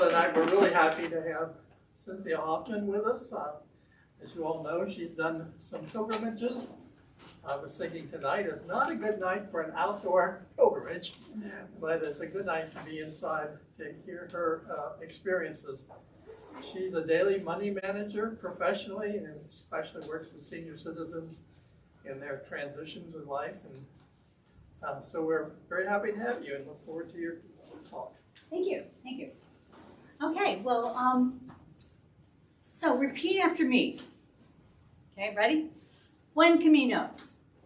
tonight we're really happy to have Cynthia Hoffman with us. As you all know, she's done some pilgrimages. I was thinking tonight is not a good night for an outdoor pilgrimage, but it's a good night to be inside to hear her experiences. She's a daily money manager professionally, and especially works with senior citizens in their transitions in life. And so we're very happy to have you and look forward to your talk. Thank you. Thank you. Okay, well, so repeat after me. Okay, ready? Buen Camino.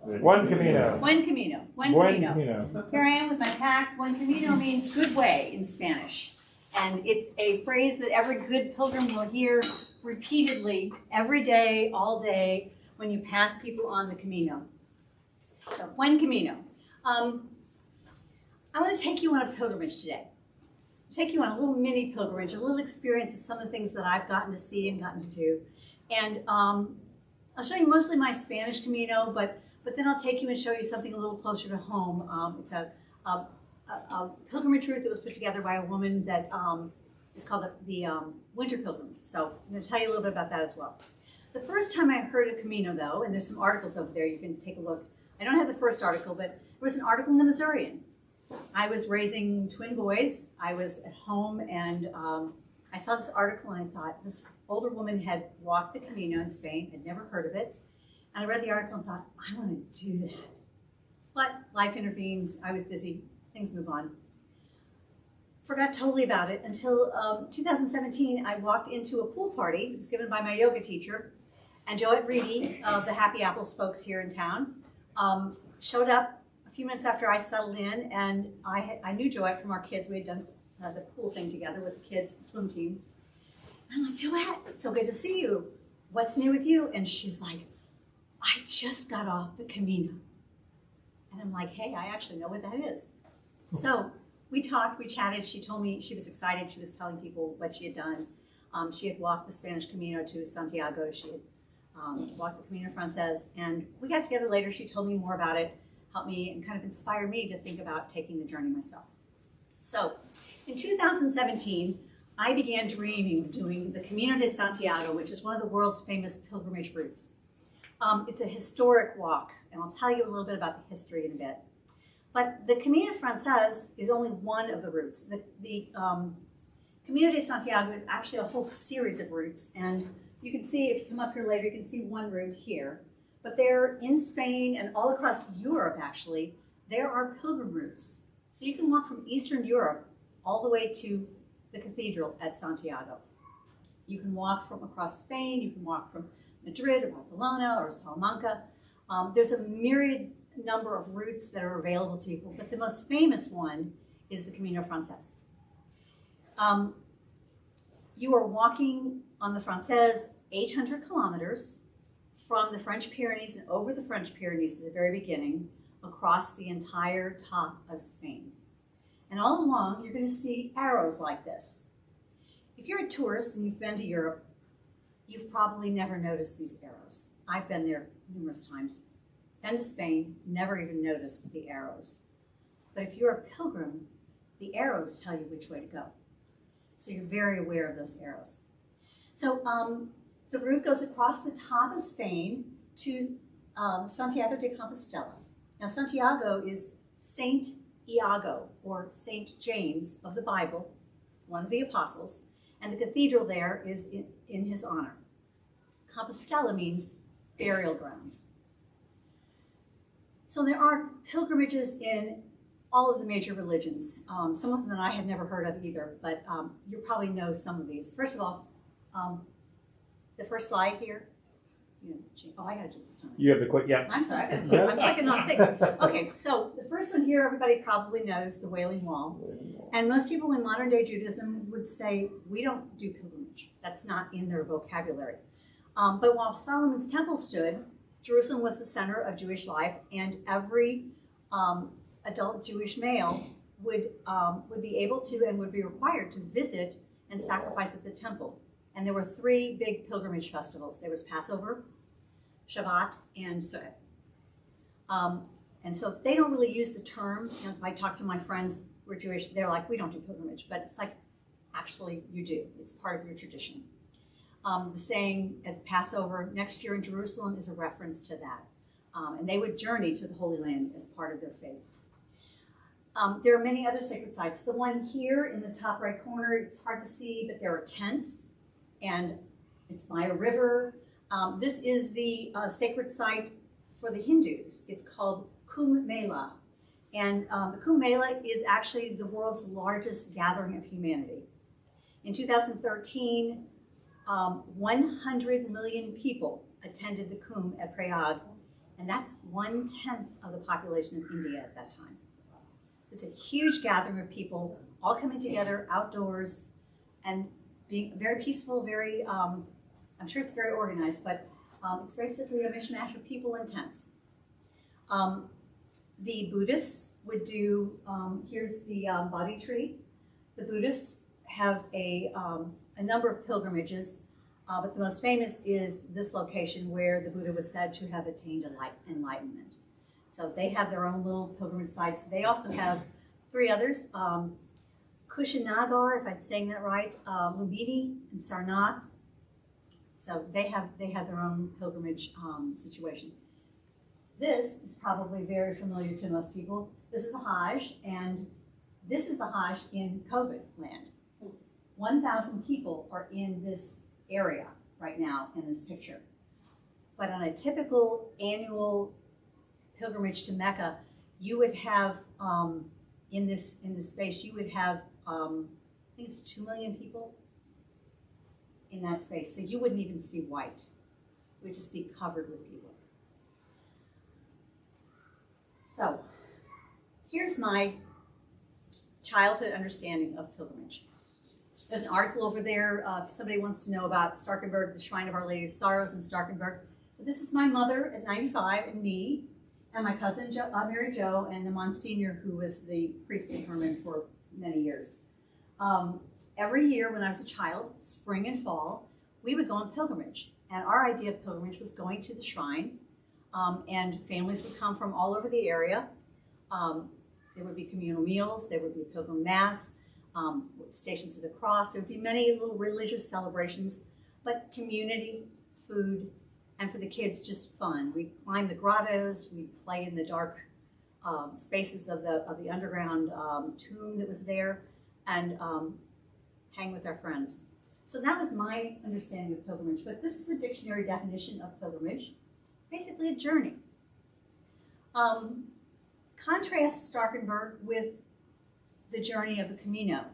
Buen Camino. Buen Camino. Buen Camino. Here I am with my pack. Buen Camino means good way in Spanish. And it's a phrase that every good pilgrim will hear repeatedly every day, all day, when you pass people on the Camino. So, Buen Camino. I want to take you on a pilgrimage today. Take you on a little mini pilgrimage, a little experience of some of the things that I've gotten to see and gotten to do. And I'll show you mostly my Spanish Camino, but then I'll take you and show you something a little closer to home. It's a pilgrimage route that was put together by a woman that is called the Winter Pilgrim. So I'm going to tell you a little bit about that as well. The first time I heard of Camino, though, and there's some articles over there, you can take a look. I don't have the first article, but there was an article in the Missourian. I was raising twin boys. I was at home, and I saw this article, and I thought this older woman had walked the Camino in Spain, had never heard of it. And I read the article and thought, I want to do that. But life intervenes. I was busy. Things move on. Forgot totally about it until 2017. I walked into a pool party that was given by my yoga teacher, and Joette Reedy of the Happy Apples folks here in town showed up a few minutes after I settled in, and I knew Joette from our kids. We had done the pool thing together with the kids, the swim team. And I'm like, Joette, it's so good to see you. What's new with you? And she's like, I just got off the Camino. And I'm like, hey, I actually know what that is. So we talked, we chatted. She told me she was excited. She was telling people what she had done. She had walked the Spanish Camino to Santiago. She had walked the Camino Frances. And we got together later. She told me more about it, helped me, and kind of inspired me to think about taking the journey myself. So in 2017, I began dreaming of doing the Camino de Santiago, which is one of the world's famous pilgrimage routes. It's a historic walk, and I'll tell you a little bit about the history in a bit. But the Camino Frances is only one of the routes. The Camino de Santiago is actually a whole series of routes, and you can see, if you come up here later, you can see one route here. But there in Spain and all across Europe, actually, there are pilgrim routes. So you can walk from Eastern Europe all the way to the cathedral at Santiago. You can walk from across Spain, you can walk from Madrid or Barcelona or Salamanca. There's a myriad number of routes that are available to people, but the most famous one is the Camino Frances. You are walking on the Frances 800 kilometers from the French Pyrenees and over the French Pyrenees at the very beginning, across the entire top of Spain. And all along, you're going to see arrows like this. If you're a tourist and you've been to Europe, you've probably never noticed these arrows. I've been there numerous times. Been to Spain, never even noticed the arrows. But if you're a pilgrim, the arrows tell you which way to go. So you're very aware of those arrows. So the route goes across the top of Spain to Santiago de Compostela. Now Santiago is Saint Iago, or Saint James of the Bible, one of the apostles, and the cathedral there is in his honor. Compostela means burial grounds. So there are pilgrimages in all of the major religions, some of them that I had never heard of either, but you probably know some of these. First of all, the first slide here. Oh, I got to do the time. You have the quick, yeah. I'm sorry, I'm clicking on things. Okay, so the first one here, everybody probably knows, the Wailing Wall. And most people in modern day Judaism would say, we don't do pilgrimage. That's not in their vocabulary. But while Solomon's temple stood, Jerusalem was the center of Jewish life, and every adult Jewish male would be able to and would be required to visit and sacrifice at the temple. And there were three big pilgrimage festivals. There was Passover, Shabbat, and Sukkot. And so they don't really use the term. You know, if I talk to my friends who are Jewish, they're like, we don't do pilgrimage. But it's like, actually you do. It's part of your tradition. The saying at Passover next year in Jerusalem is a reference to that. And they would journey to the Holy Land as part of their faith. There are many other sacred sites. The one here in the top right corner, it's hard to see, but there are tents, and it's by a river. This is the sacred site for the Hindus. It's called Kumela. And the Kumela is actually the world's largest gathering of humanity. In 2013, 100 million people attended the Kumbh at Prague, and that's 1/10 of the population of India at that time. It's a huge gathering of people all coming together outdoors and being very peaceful, very, I'm sure it's very organized, but it's basically a mishmash of people in tents. The Buddhists would do, here's the Bodhi tree. The Buddhists have a number of pilgrimages, but the most famous is this location where the Buddha was said to have attained enlightenment. So they have their own little pilgrimage sites. They also have 3 others, Kushinagar, if I'm saying that right, Lumbini, and Sarnath. So they have their own pilgrimage situation. This is probably very familiar to most people. This is the Hajj, and this is the Hajj in COVID land. 1,000 people are in this area right now in this picture. But on a typical annual pilgrimage to Mecca, you would have, in this space, you would have, I think it's 2 million people in that space. So you wouldn't even see white. It would just be covered with people. So here's my childhood understanding of pilgrimage. There's an article over there if somebody wants to know about Starkenberg, the Shrine of Our Lady of Sorrows in Starkenberg. But this is my mother at 95 and me, and my cousin Mary Jo, and the Monsignor who was the priest in Herman for many years. Every year when I was a child, spring and fall, we would go on pilgrimage. And our idea of pilgrimage was going to the shrine, and families would come from all over the area. There would be communal meals, there would be a pilgrim mass, Stations of the Cross. There would be many little religious celebrations, but community, food, and for the kids, just fun. We'd climb the grottos, we'd play in the dark spaces of the underground tomb that was there, and hang with our friends. So that was my understanding of pilgrimage, but this is a dictionary definition of pilgrimage. It's basically a journey. Contrast Starkenberg with the journey of the Camino.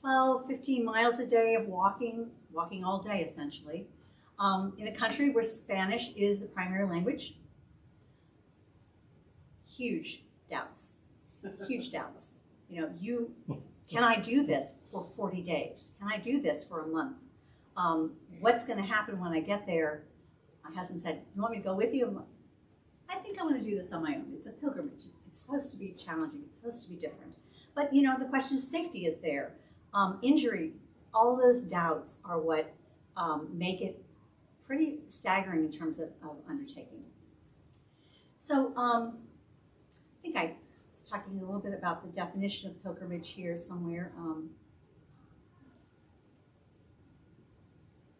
12, 15 miles a day of walking all day essentially, in a country where Spanish is the primary language. Huge doubts, huge doubts. You know, can I do this for 40 days? Can I do this for a month? What's gonna happen when I get there? My husband said, you want me to go with you? I think I want to do this on my own. It's a pilgrimage. It's supposed to be challenging. It's supposed to be different. But, you know, the question of safety is there. Injury, all those doubts are what make it pretty staggering in terms of undertaking. So I think I was talking a little bit about the definition of pilgrimage here somewhere.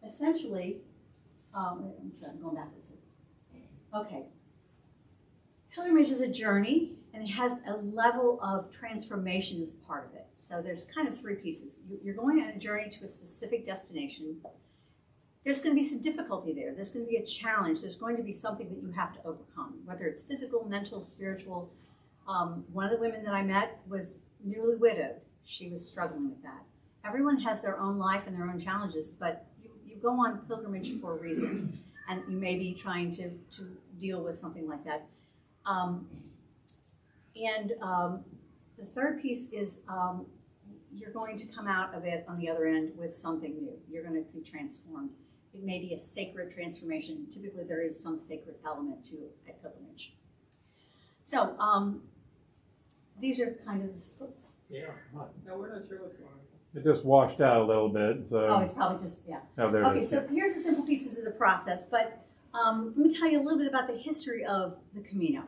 Essentially, I'm sorry, I'm going backwards here. Okay. Pilgrimage is a journey, and it has a level of transformation as part of it. So there's kind of 3 pieces. You're going on a journey to a specific destination. There's going to be some difficulty there. There's going to be a challenge. There's going to be something that you have to overcome, whether it's physical, mental, spiritual. One of the women that I met was newly widowed. She was struggling with that. Everyone has their own life and their own challenges, but you go on pilgrimage for a reason, and you may be trying to deal with something like that. The third piece is you're going to come out of it on the other end with something new. You're going to be transformed. It may be a sacred transformation. Typically, there is some sacred element to a pilgrimage. So these are kind of the slopes. Yeah. No, we're not sure what's going on. It just washed out a little bit, so. Oh, it's probably just, yeah. Oh, there it Okay, is. so here's the simple pieces of the process, but let me tell you a little bit about the history of the Camino.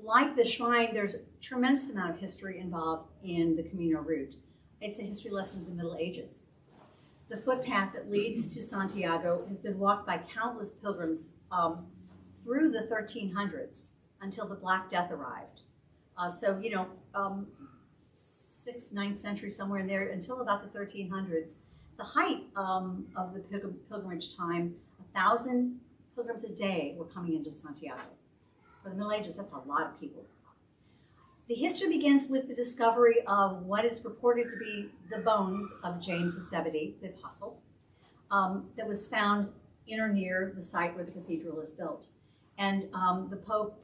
Like the shrine, there's a tremendous amount of history involved in the Camino route. It's a history lesson of the Middle Ages. The footpath that leads to Santiago has been walked by countless pilgrims through the 1300s until the Black Death arrived. So, 6th, 9th century, somewhere in there, until about the 1300s. The height of the pilgrimage time, 1,000 pilgrims a day were coming into Santiago. For the Middle Ages, that's a lot of people. The history begins with the discovery of what is purported to be the bones of James of Zebedee, the apostle, that was found in or near the site where the cathedral is built. And the Pope,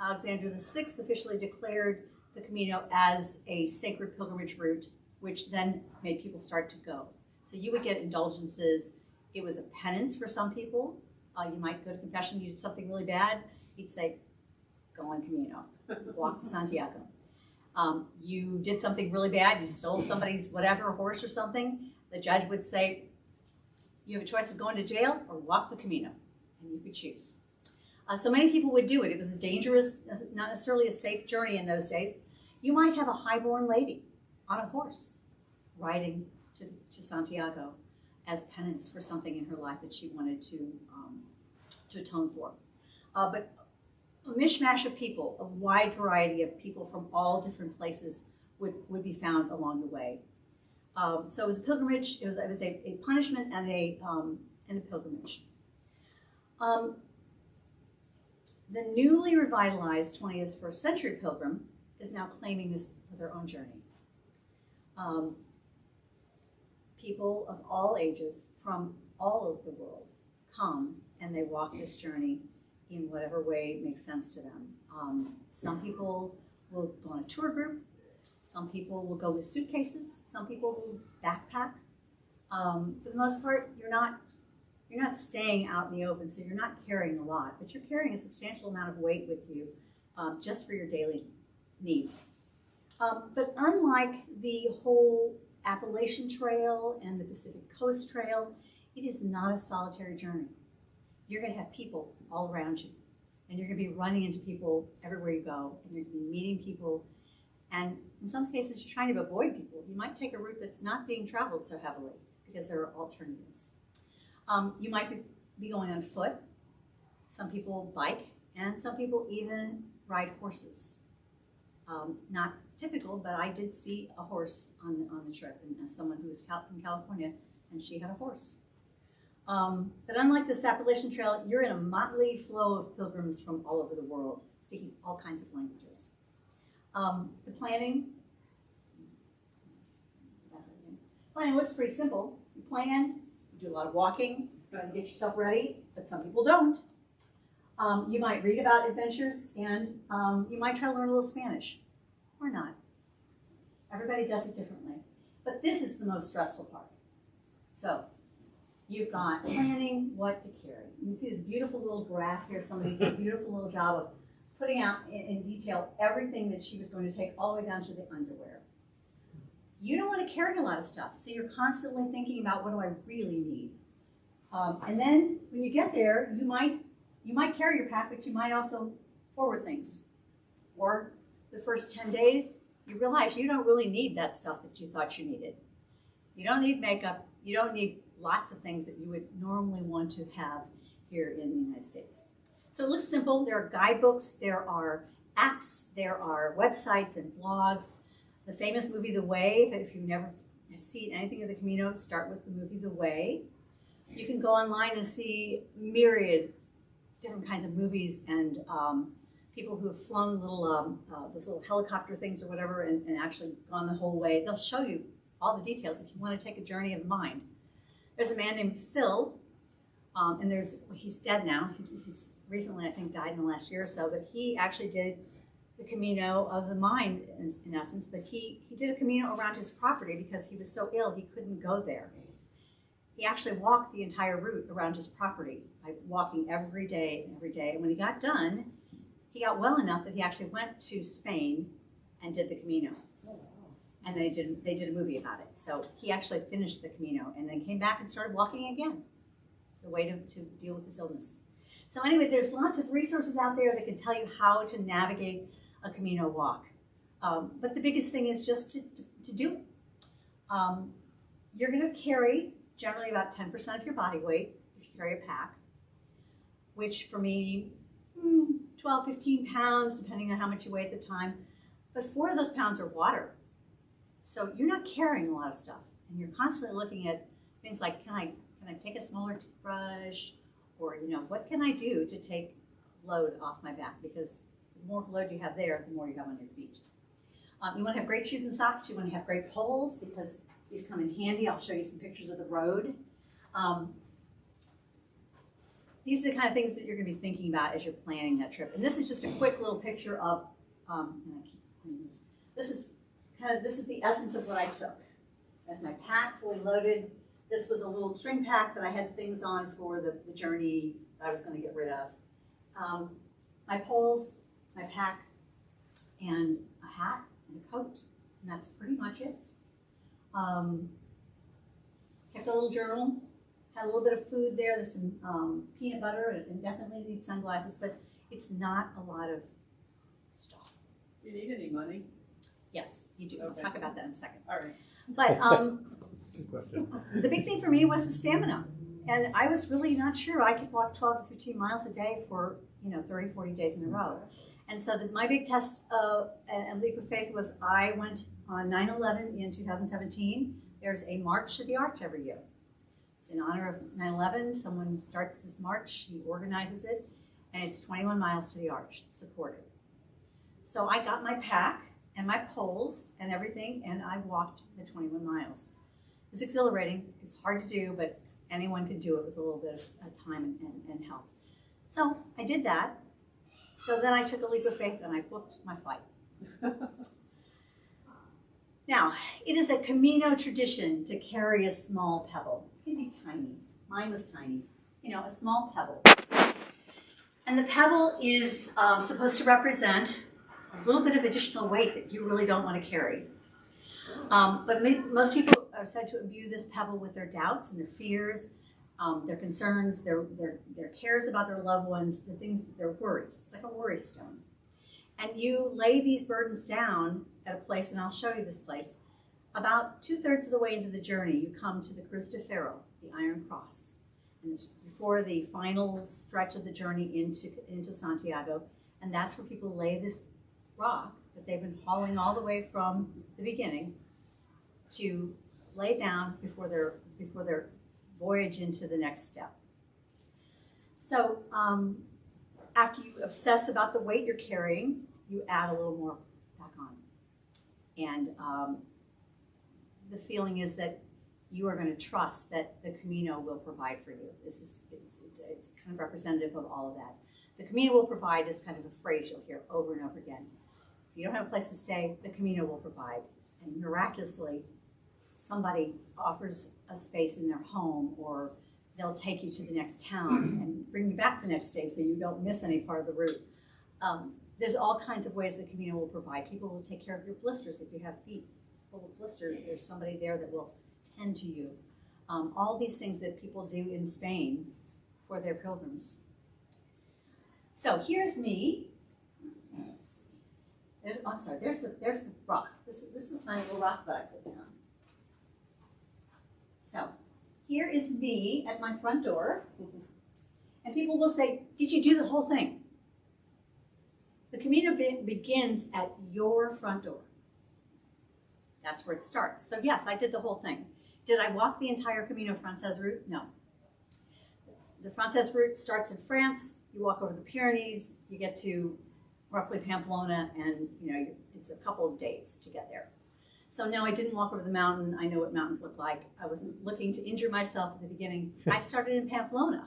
Alexander VI, officially declared the Camino as a sacred pilgrimage route, which then made people start to go. So you would get indulgences. It was a penance for some people. You might go to confession, you did something really bad. He'd say, go on Camino, walk to Santiago. You did something really bad, you stole somebody's whatever, horse or something. The judge would say, you have a choice of going to jail or walk the Camino, and you could choose. So many people would do it. It was a dangerous, not necessarily a safe journey in those days. You might have a highborn lady on a horse riding to Santiago as penance for something in her life that she wanted to atone for. But a mishmash of people, a wide variety of people from all different places would be found along the way. So it was a pilgrimage. It was a punishment and a pilgrimage. The newly revitalized 20th, 1st century pilgrim is now claiming this for their own journey. People of all ages from all over the world come and they walk this journey in whatever way makes sense to them. Some people will go on a tour group. Some people will go with suitcases. Some people will backpack. For the most part, you're not staying out in the open, so you're not carrying a lot, but you're carrying a substantial amount of weight with you just for your daily needs. But unlike the whole Appalachian Trail and the Pacific Coast Trail, it is not a solitary journey. You're going to have people all around you, and you're going to be running into people everywhere you go, and you're going to be meeting people, and in some cases you're trying to avoid people. You might take a route that's not being traveled so heavily because there are alternatives. You might be going on foot. Some people bike, and some people even ride horses. Not typical, but I did see a horse on the trip, and someone who was from California, and she had a horse. But unlike the Appalachian Trail, you're in a motley flow of pilgrims from all over the world, speaking all kinds of languages. The planning looks pretty simple. You plan, you do a lot of walking, try to get yourself ready, but some people don't. You might read about adventures, and you might try to learn a little Spanish, or not. Everybody does it differently. But this is the most stressful part. So, you've got planning what to carry. You can see this beautiful little graph here. Somebody did a beautiful little job of putting out in detail everything that she was going to take all the way down to the underwear. You don't want to carry a lot of stuff, so you're constantly thinking about what do I really need. And then when you get there, you might carry your pack, but you might also forward things. Or the first 10 days, you realize you don't really need that stuff that you thought you needed. You don't need makeup. You don't need lots of things that you would normally want to have here in the United States. So it looks simple. There are guidebooks, there are apps, there are websites and blogs. The famous movie The Way, if you've never seen anything of the Camino, start with the movie The Way. You can go online and see myriad different kinds of movies and people who have flown those little helicopter things or whatever and actually gone the whole way. They'll show you all the details if you want to take a journey of the mind. There's a man named Phil, and he's dead now. He's recently, I think, died in the last year or so, but he actually did the Camino of the mind in essence, but he did a Camino around his property because he was so ill he couldn't go there. He actually walked the entire route around his property, by walking every day. And when he got done, he got well enough that he actually went to Spain and did the Camino. And they did a movie about it. So he actually finished the Camino and then came back and started walking again. It's a way to deal with his illness. So anyway, there's lots of resources out there that can tell you how to navigate a Camino walk. But the biggest thing is just to do it. You're going to carry generally about 10% of your body weight if you carry a pack, which for me, 12, 15 pounds, depending on how much you weigh at the time. But 4 of those pounds are water. So you're not carrying a lot of stuff. And you're constantly looking at things like, can I take a smaller toothbrush? Or, what can I do to take load off my back? Because the more load you have there, the more you have on your feet. You want to have great shoes and socks. You want to have great poles because these come in handy. I'll show you some pictures of the road. These are the kind of things that you're going to be thinking about as you're planning that trip. And this is just a quick little picture of, and I keep pointing this is the essence of what I took. There's my pack fully loaded. This was a little string pack that I had things on for the journey that I was going to get rid of. My poles, my pack, and a hat and a coat, and that's pretty much it. Kept a little journal, had a little bit of food there. There's some peanut butter, and definitely need sunglasses, but it's not a lot of stuff. Do you need any money? Yes, you do. Okay. We'll talk about that in a second. All right. But Good question. the big thing for me was the stamina. And I was really not sure I could walk 12 to 15 miles a day for, 30, 40 days in a row. And so my big test and leap of faith was I went on 9/11 in 2017. There's a march to the Arch every year. It's in honor of 9/11. Someone starts this march, he organizes it, and it's 21 miles to the Arch, supported. So I got my pack and my poles and everything, and I walked the 21 miles. It's exhilarating. It's hard to do, but anyone can do it with a little bit of time and help. So I did that. So then I took a leap of faith and I booked my flight. Now, it is a Camino tradition to carry a small pebble. It can be tiny. Mine was tiny. A small pebble. And the pebble is supposed to represent a little bit of additional weight that you really don't want to carry. But most people are said to imbue this pebble with their doubts and their fears, their concerns, their cares about their loved ones, the things that their worries. It's like a worry stone. And you lay these burdens down at a place, and I'll show you this place. About 2/3 of the way into the journey, you come to the Cruz de Ferro, the Iron Cross. And it's before the final stretch of the journey into Santiago. And that's where people lay this rock that they've been hauling all the way from the beginning to lay down before their voyage into the next step. So after you obsess about the weight you're carrying, you add a little more back on. And the feeling is that you are going to trust that the Camino will provide for you. It's kind of representative of all of that. The Camino will provide is kind of a phrase you'll hear over and over again. If you don't have a place to stay, the Camino will provide. And miraculously, somebody offers a space in their home, or they'll take you to the next town and bring you back the next day so you don't miss any part of the route. There's all kinds of ways the Camino will provide. People will take care of your blisters. If you have feet full of blisters, there's somebody there that will tend to you. All these things that people do in Spain for their pilgrims. So here's me. Let's see. There's the rock. This was my little rock that I put down. So here is me at my front door. And people will say, did you do the whole thing? The Camino begins at your front door. That's where it starts. So yes, I did the whole thing. Did I walk the entire Camino Frances route? No. The Frances route starts in France. You walk over the Pyrenees. You get to roughly Pamplona, and it's a couple of days to get there. So no, I didn't walk over the mountain. I know what mountains look like. I wasn't looking to injure myself at the beginning. I started in Pamplona,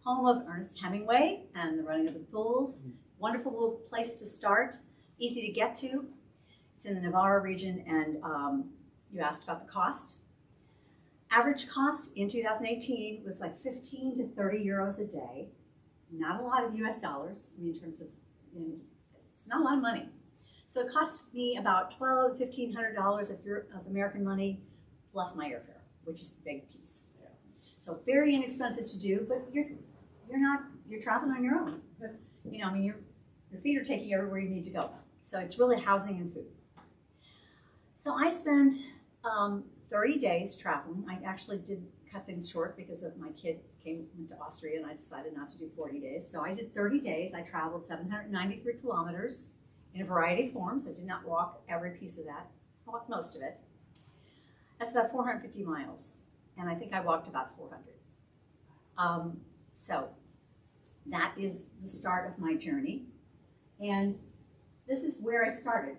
home of Ernest Hemingway and the Running of the Bulls. Wonderful little place to start, easy to get to. It's in the Navarra region, and you asked about the cost. Average cost in 2018 was like 15 to 30 euros a day. Not a lot of US dollars, in terms of, it's not a lot of money. So it costs me about $1,200 to $1,500 of American money, plus my airfare, which is the big piece. So very inexpensive to do, but you're traveling on your own. Your feet are taking you everywhere you need to go. So it's really housing and food. So I spent 30 days traveling. I actually did cut things short because of my kid went to Austria and I decided not to do 40 days. So I did 30 days. I traveled 793 kilometers in a variety of forms. I did not walk every piece of that. I walked most of it. That's about 450 miles. And I think I walked about 400. So that is the start of my journey. And this is where I started.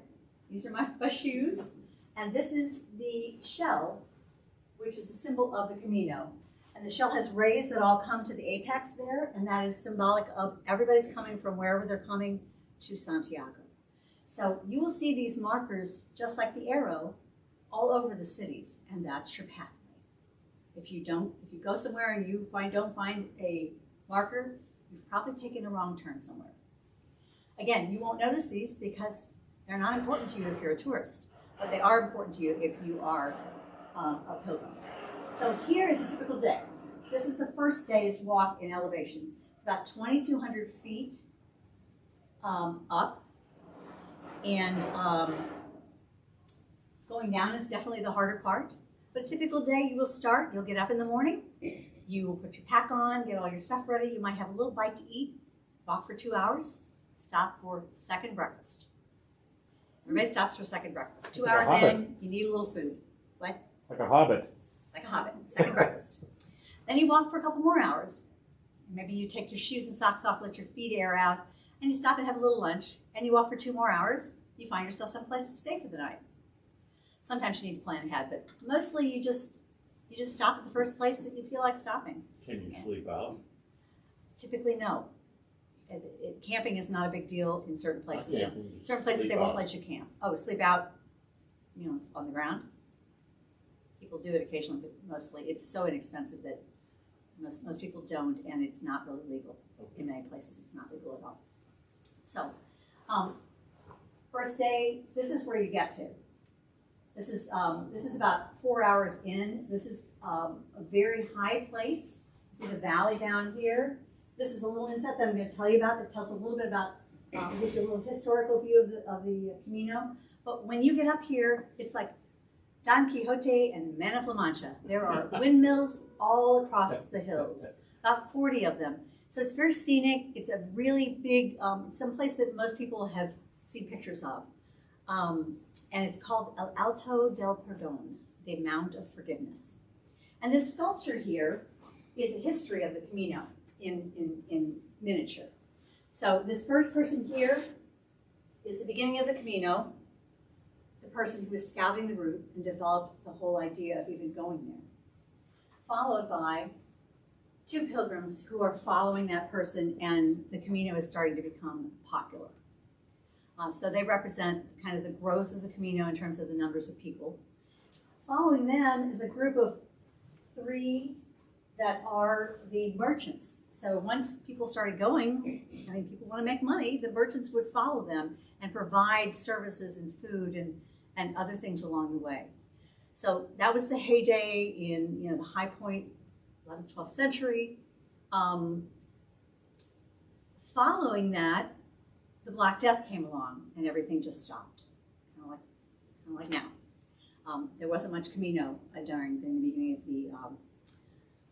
These are my shoes. And this is the shell, which is a symbol of the Camino. And the shell has rays that all come to the apex there, and that is symbolic of everybody's coming from wherever they're coming to Santiago. So you will see these markers, just like the arrow, all over the cities, and that's your pathway. If you go somewhere and you don't find a marker, you've probably taken a wrong turn somewhere. Again, you won't notice these because they're not important to you if you're a tourist, but they are important to you if you are a pilgrim. So here is a typical day. This is the first day's walk in elevation. It's about 2,200 feet up, and going down is definitely the harder part. But a typical day, you'll get up in the morning, you will put your pack on, get all your stuff ready, you might have a little bite to eat, walk for 2 hours, stop for second breakfast. Everybody stops for second breakfast. 2 hours in, you need a little food. What? Like a hobbit. Like a hobbit, second breakfast. Then you walk for a couple more hours. Maybe you take your shoes and socks off, let your feet air out, and you stop and have a little lunch, and you walk for 2 more hours. You find yourself someplace to stay for the night. Sometimes you need to plan ahead, but mostly you just stop at the first place that you feel like stopping. Can you sleep out? Typically, no. Camping is not a big deal in certain places. Camping, Certain places sleep they won't out. let you camp. Oh, sleep out, on the ground. People do it occasionally, but mostly it's so inexpensive that most people don't, and it's not really legal. In many places, it's not legal at all. So, first day, this is where you get to. This is about 4 hours in. This is a very high place. You see the valley down here. This is a little inset that I'm going to tell you about that tells a little bit about, gives you a little historical view of the Camino. But when you get up here, it's like Don Quixote and Man of La Mancha. There are windmills all across the hills, about 40 of them. So it's very scenic. It's a really big, someplace that most people have seen pictures of. And it's called El Alto del Perdon, the Mount of Forgiveness. And this sculpture here is a history of the Camino in miniature. So this first person here is the beginning of the Camino, the person who was scouting the route and developed the whole idea of even going there, followed by 2 pilgrims who are following that person, and the Camino is starting to become popular. So they represent kind of the growth of the Camino in terms of the numbers of people. Following them is a group of 3 that are the merchants. So once people started going, people want to make money, the merchants would follow them and provide services and food and other things along the way. So that was the heyday in the high point, 11th, 12th century. Following that, the Black Death came along and everything just stopped, kind of like now. There wasn't much Camino during the beginning of the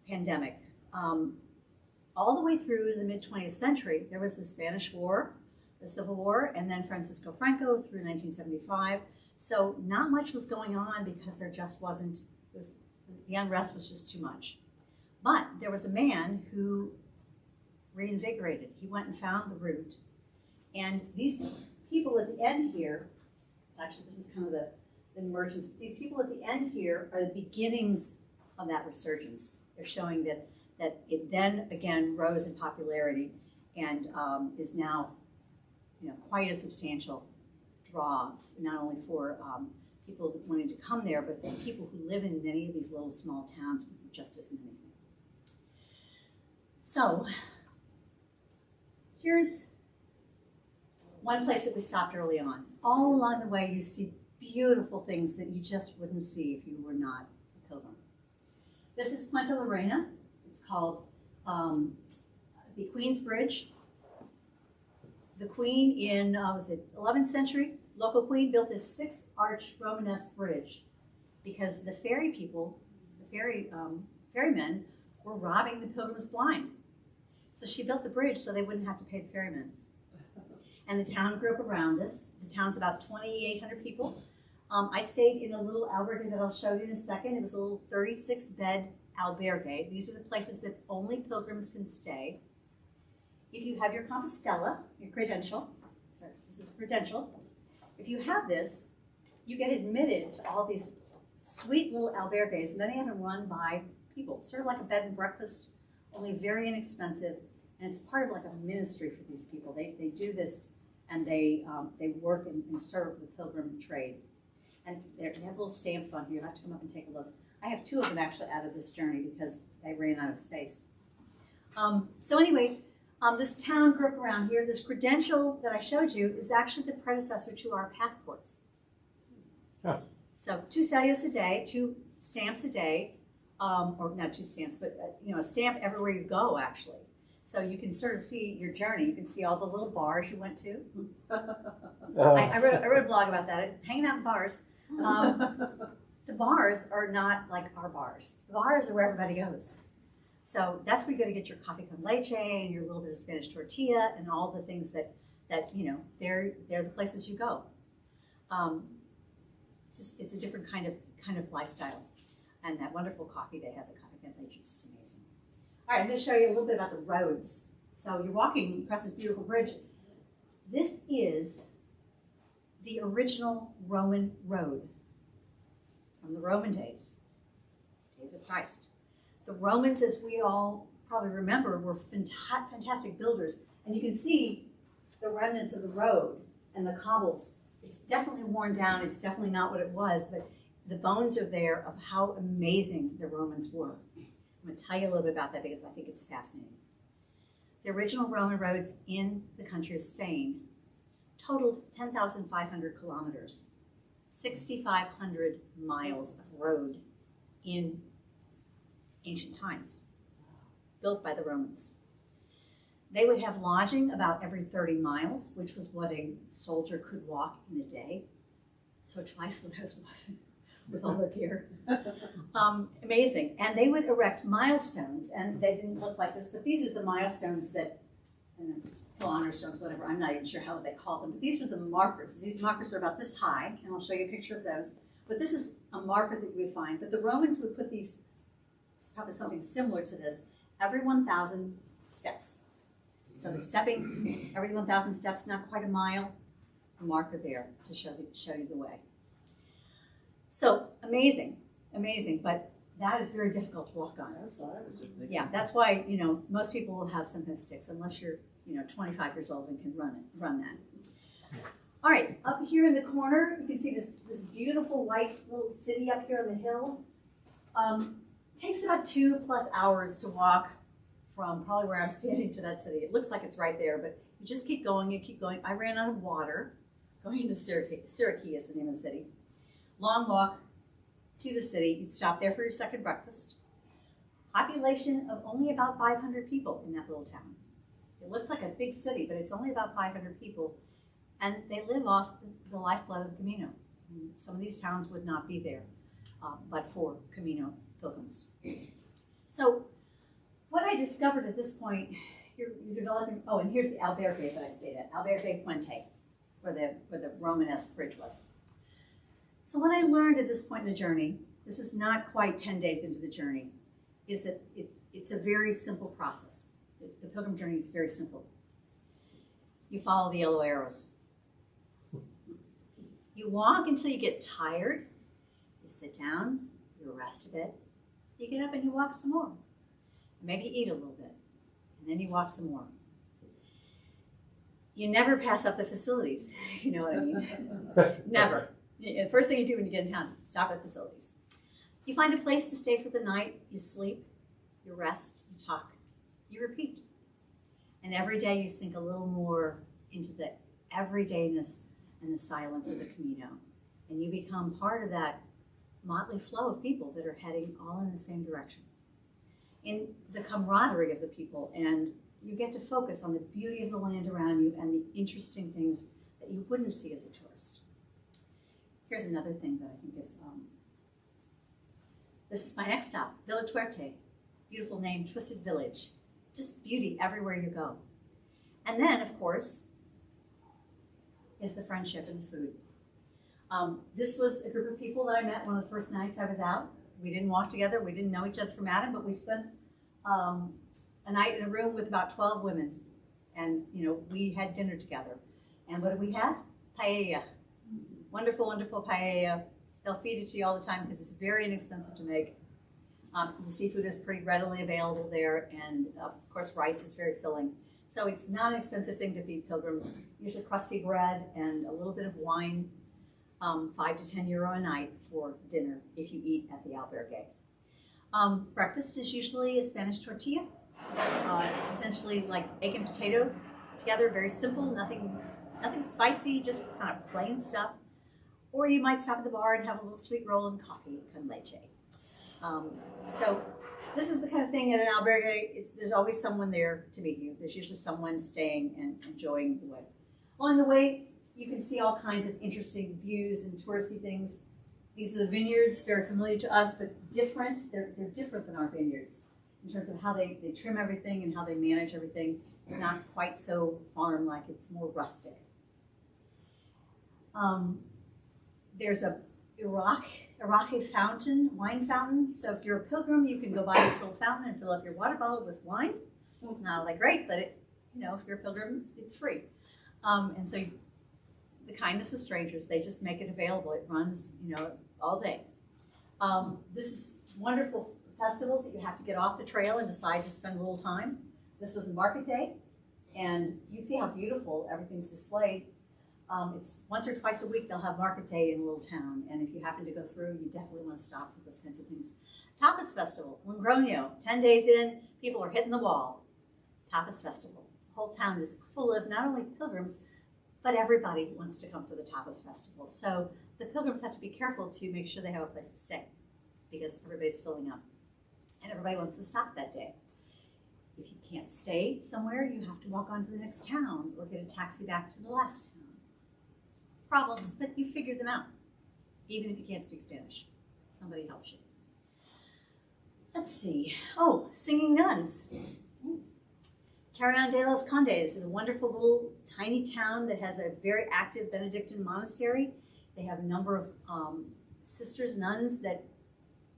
pandemic. All the way through the mid-20th century, there was the Spanish War, the Civil War, and then Francisco Franco through 1975. So not much was going on because there just wasn't, the unrest was just too much. But there was a man who reinvigorated. He went and found the route. And these people at the end here, actually this is kind of the merchants, these people at the end here are the beginnings of that resurgence. They're showing that it then again rose in popularity and is now quite a substantial draw, not only for people wanting to come there, but for people who live in many of these little small towns where there just isn't anything. So here's one place that we stopped early on. All along the way, you see beautiful things that you just wouldn't see if you were not a pilgrim. This is Puente La Reina. It's called the Queen's Bridge. The queen in, 11th century, local queen built this 6-arch Romanesque bridge because the ferry people, ferrymen, were robbing the pilgrims blind. So she built the bridge so they wouldn't have to pay the ferrymen. And the town grew up around us. The town's about 2,800 people. I stayed in a little albergue that I'll show you in a second. It was a little 36-bed albergue. These are the places that only pilgrims can stay. If you have your Compostela, your credential, sorry, this is a credential. If you have this, you get admitted to all these sweet little albergues. Many of them run by people, sort of like a bed and breakfast, only very inexpensive. And it's part of like a ministry for these people. They do this and they work and serve the pilgrim trade. And they have little stamps on here. You'll have to come up and take a look. I have 2 of them actually out of this journey because they ran out of space. So anyway, this town grew up around here. This credential that I showed you is actually the predecessor to our passports. Huh. So 2 sellos a day, 2 stamps a day, or not 2 stamps, but a stamp everywhere you go actually. So you can sort of see your journey. You can see all the little bars you went to. I wrote a blog about that, hanging out in bars. The bars are not like our bars. The bars are where everybody goes. So that's where you go to get your coffee con leche and your little bit of Spanish tortilla and all the things that they're the places you go. It's a different kind of lifestyle, and that wonderful coffee they have, the coffee con leche, is amazing. All right, I'm going to show you a little bit about the roads. So you're walking across this beautiful bridge. This is the original Roman road from the Roman days of Christ. The Romans, as we all probably remember, were fantastic builders. And you can see the remnants of the road and the cobbles. It's definitely worn down. It's definitely not what it was, but the bones are there of how amazing the Romans were. I'm going to tell you a little bit about that because I think it's fascinating. The original Roman roads in the country of Spain totaled 10,500 kilometers, 6,500 miles of road in ancient times, built by the Romans. They would have lodging about every 30 miles, which was what a soldier could walk in a day. So twice what I was walking with all their gear. Amazing. And they would erect milestones, and they didn't look like this, but these are the milestones that, honor stones, whatever, I'm not even sure how they call them, but these were the markers. These markers are about this high, and I'll show you a picture of those. But this is a marker that you would find. But the Romans would put these, it's probably something similar to this, every 1,000 steps. So they're stepping every 1,000 steps, not quite a mile, a marker there to show you the way. So amazing, but that is very difficult to walk on. That's what I was just thinking. Yeah, that's why, most people will have some kind of sticks unless you're, 25 years old and can run that. All right, up here in the corner, you can see this beautiful white little city up here on the hill. Takes about 2+ hours to walk from probably where I'm standing to that city. It looks like it's right there, but you just keep going, you keep going. I ran out of water going into Syracuse. Syracuse is the name of the city. Long walk to the city. You'd stop there for your second breakfast. Population of only about 500 people in that little town. It looks like a big city, but it's only about 500 people. And they live off the lifeblood of the Camino. Some of these towns would not be there, but for Camino pilgrims. So what I discovered at this point, you're developing, and here's the albergue that I stayed at, Albergue Puente, where the Romanesque bridge was. So what I learned at this point in the journey, this is not quite 10 days into the journey, is that it's a very simple process. The pilgrim journey is very simple. You follow the yellow arrows. You walk until you get tired. You sit down, you rest a bit. You get up and you walk some more. Maybe you eat a little bit, and then you walk some more. You never pass up the facilities, if you know what I mean. Never. The first thing you do when you get in town, stop at facilities. You find a place to stay for the night, you sleep, you rest, you talk, you repeat. And every day you sink a little more into the everydayness and the silence of the Camino. And you become part of that motley flow of people that are heading all in the same direction. In the camaraderie of the people, and you get to focus on the beauty of the land around you and the interesting things that you wouldn't see as a tourist. Here's another thing that I think is This is my next stop, Villa Tuerte. Beautiful name, Twisted Village. Just beauty everywhere you go. And then, of course, is the friendship and the food. This was a group of people that I met one of the first nights I was out. We didn't walk together, we didn't know each other from Adam, but we spent a night in a room with about 12 women. And, we had dinner together. And what did we have? Paella. Wonderful, wonderful paella. They'll feed it to you all the time because it's very inexpensive to make. The seafood is pretty readily available there, and of course rice is very filling. So it's not an expensive thing to feed pilgrims. Usually crusty bread and a little bit of wine, 5 to 10 euro a night for dinner if you eat at the albergue. Breakfast is usually a Spanish tortilla. It's essentially like egg and potato together, very simple, nothing spicy, just kind of plain stuff. Or you might stop at the bar and have a little sweet roll and coffee con leche. So this is the kind of thing at an albergue, there's always someone there to meet you. There's usually someone staying and enjoying the way. Along the way, you can see all kinds of interesting views and touristy things. These are the vineyards, very familiar to us, but different. They're different than our vineyards in terms of how they trim everything and how they manage everything. It's not quite so farm-like, it's more rustic. There's a Iraqi fountain, wine fountain. So if you're a pilgrim, you can go by this little fountain and fill up your water bottle with wine. It's not like great, but if you're a pilgrim, it's free. And so the kindness of strangers, they just make it available. It runs, all day. This is wonderful festivals that you have to get off the trail and decide to spend a little time. This was a market day, and you can see how beautiful everything's displayed. It's once or twice a week they'll have market day in a little town, and if you happen to go through, you definitely want to stop for those kinds of things. Tapas Festival, Logroño, 10 days in, people are hitting the wall. Tapas Festival. The whole town is full of not only pilgrims, but everybody wants to come for the Tapas Festival. So the pilgrims have to be careful to make sure they have a place to stay because everybody's filling up. And everybody wants to stop that day. If you can't stay somewhere, you have to walk on to the next town or get a taxi back to the last town. Problems, but you figure them out, even if you can't speak Spanish. Somebody helps you. Let's see. Oh, singing nuns. Carrion de los Condes is a wonderful little tiny town that has a very active Benedictine monastery. They have a number of sisters, nuns that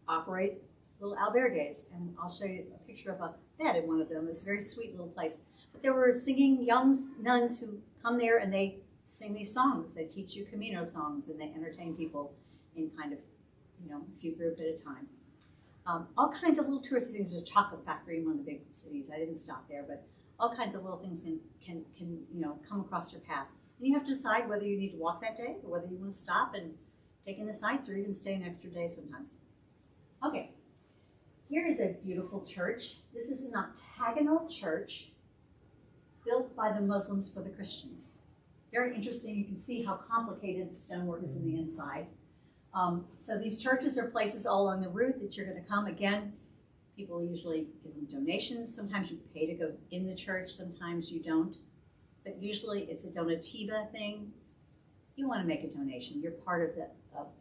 operate little albergues, and I'll show you a picture of a bed in one of them. It's a very sweet little place. But there were singing young nuns who come there and they sing these songs. They teach you Camino songs and they entertain people in kind of, a few groups at a time. All kinds of little touristy things. There's a chocolate factory in one of the big cities. I didn't stop there, but all kinds of little things can come across your path. And you have to decide whether you need to walk that day or whether you want to stop and take in the sights or even stay an extra day sometimes. Okay, here is a beautiful church. This is an octagonal church built by the Muslims for the Christians. Very interesting. You can see how complicated the stonework is in the inside. So these churches are places all along the route that you're going to come. Again, people usually give them donations. Sometimes you pay to go in the church. Sometimes you don't. But usually it's a donativa thing. You want to make a donation. You're part of the,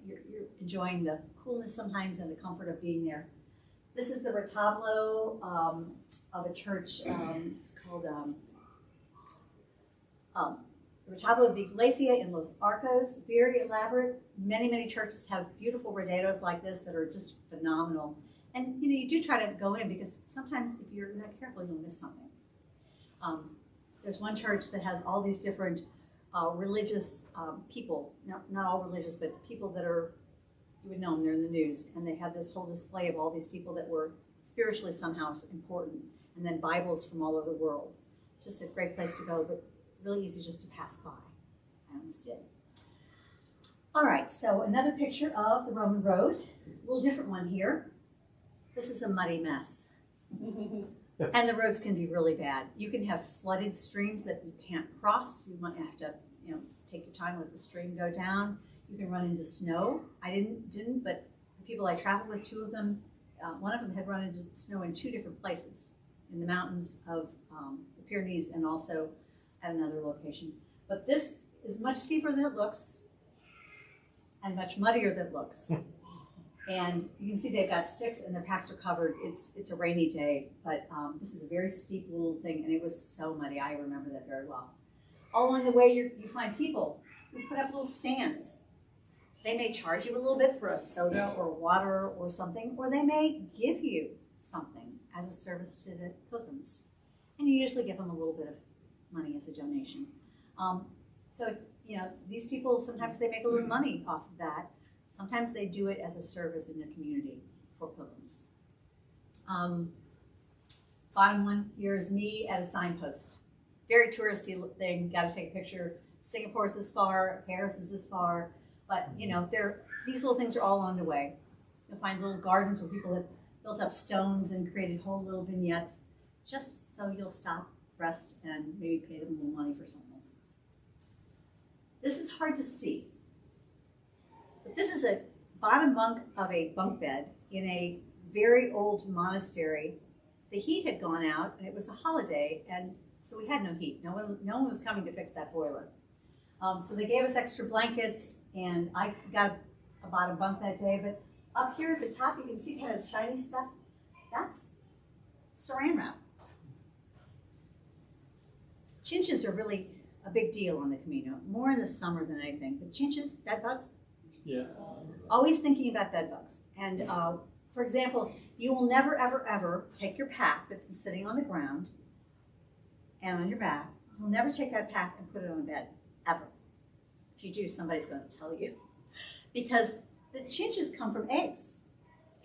you're enjoying the coolness sometimes and the comfort of being there. This is the retablo of a church. It's called the retablo of the Glacier in Los Arcos. Very elaborate. Many, many churches have beautiful roderos like this that are just phenomenal. And you do try to go in because sometimes if you're not careful, you'll miss something. There's one church that has all these different religious people, not all religious, but people that are, you would know them, they're in the news, and they have this whole display of all these people that were spiritually somehow important, and then Bibles from all over the world. Just a great place to go, but really easy just to pass by. I almost did. All right, so another picture of the Roman road. A little different one here. This is a muddy mess. And the roads can be really bad. You can have flooded streams that you can't cross. You might have to, take your time, let the stream go down. You can run into snow. I didn't, but the people I traveled with, two of them, one of them had run into snow in two different places, in the mountains of the Pyrenees and also at another location. But this is much steeper than it looks and much muddier than it looks. And you can see they've got sticks and their packs are covered. It's a rainy day, but this is a very steep little thing, and it was so muddy. I remember that very well. All along the way, you find people who put up little stands. They may charge you a little bit for a soda or water or something, or they may give you something as a service to the pilgrims. And you usually give them a little bit of money as a donation. So, these people, sometimes they make a little money off of that. Sometimes they do it as a service in their community for pilgrims. Bottom one here is me at a signpost. Very touristy thing, got to take a picture. Singapore is this far, Paris is this far, but these little things are all on the way. You'll find little gardens where people have built up stones and created whole little vignettes, just so you'll stop, rest, and maybe pay them a little money for something. This is hard to see. But this is a bottom bunk of a bunk bed in a very old monastery. The heat had gone out, and it was a holiday, and so we had no heat. No one was coming to fix that boiler. So they gave us extra blankets, and I got a bottom bunk that day. But up here at the top, you can see kind of shiny stuff. That's saran wrap. Chinches are really a big deal on the Camino, more in the summer than anything. But chinches, bed bugs, Yeah. always thinking about bed bugs. And for example, you will never, ever, ever take your pack that's been sitting on the ground and on your back. You'll never take that pack and put it on a bed, ever. If you do, somebody's going to tell you. Because the chinches come from eggs.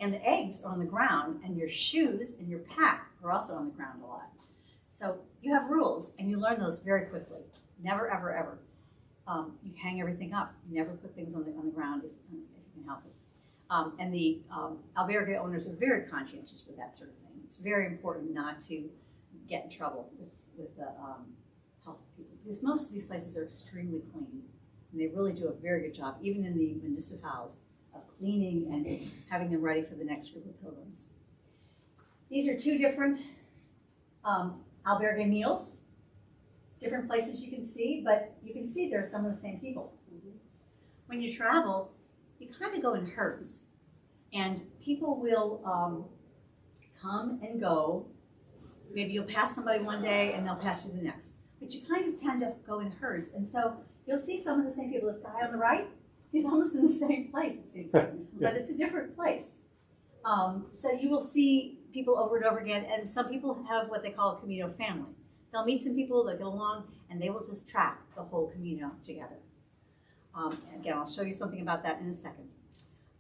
And the eggs are on the ground, and your shoes and your pack are also on the ground a lot. So you have rules, and you learn those very quickly. Never, ever, ever. You hang everything up. You never put things on the ground if you can help it. And the albergue owners are very conscientious with that sort of thing. It's very important not to get in trouble with the health people, because most of these places are extremely clean, and they really do a very good job, even in the municipals, of cleaning and having them ready for the next group of pilgrims. These are two different albergue meals, different places you can see, but you can see they're some of the same people. When you travel, you kind of go in herds, and people will come and go. Maybe you'll pass somebody one day and they'll pass you the next, but you kind of tend to go in herds, and so you'll see some of the same people. This guy on the right, he's almost in the same place, it seems like, but it's a different place. So you will see people over and over again, and some people have what they call a Camino family. They'll meet some people that go along, and they will just track the whole Camino together. Again, I'll show you something about that in a second,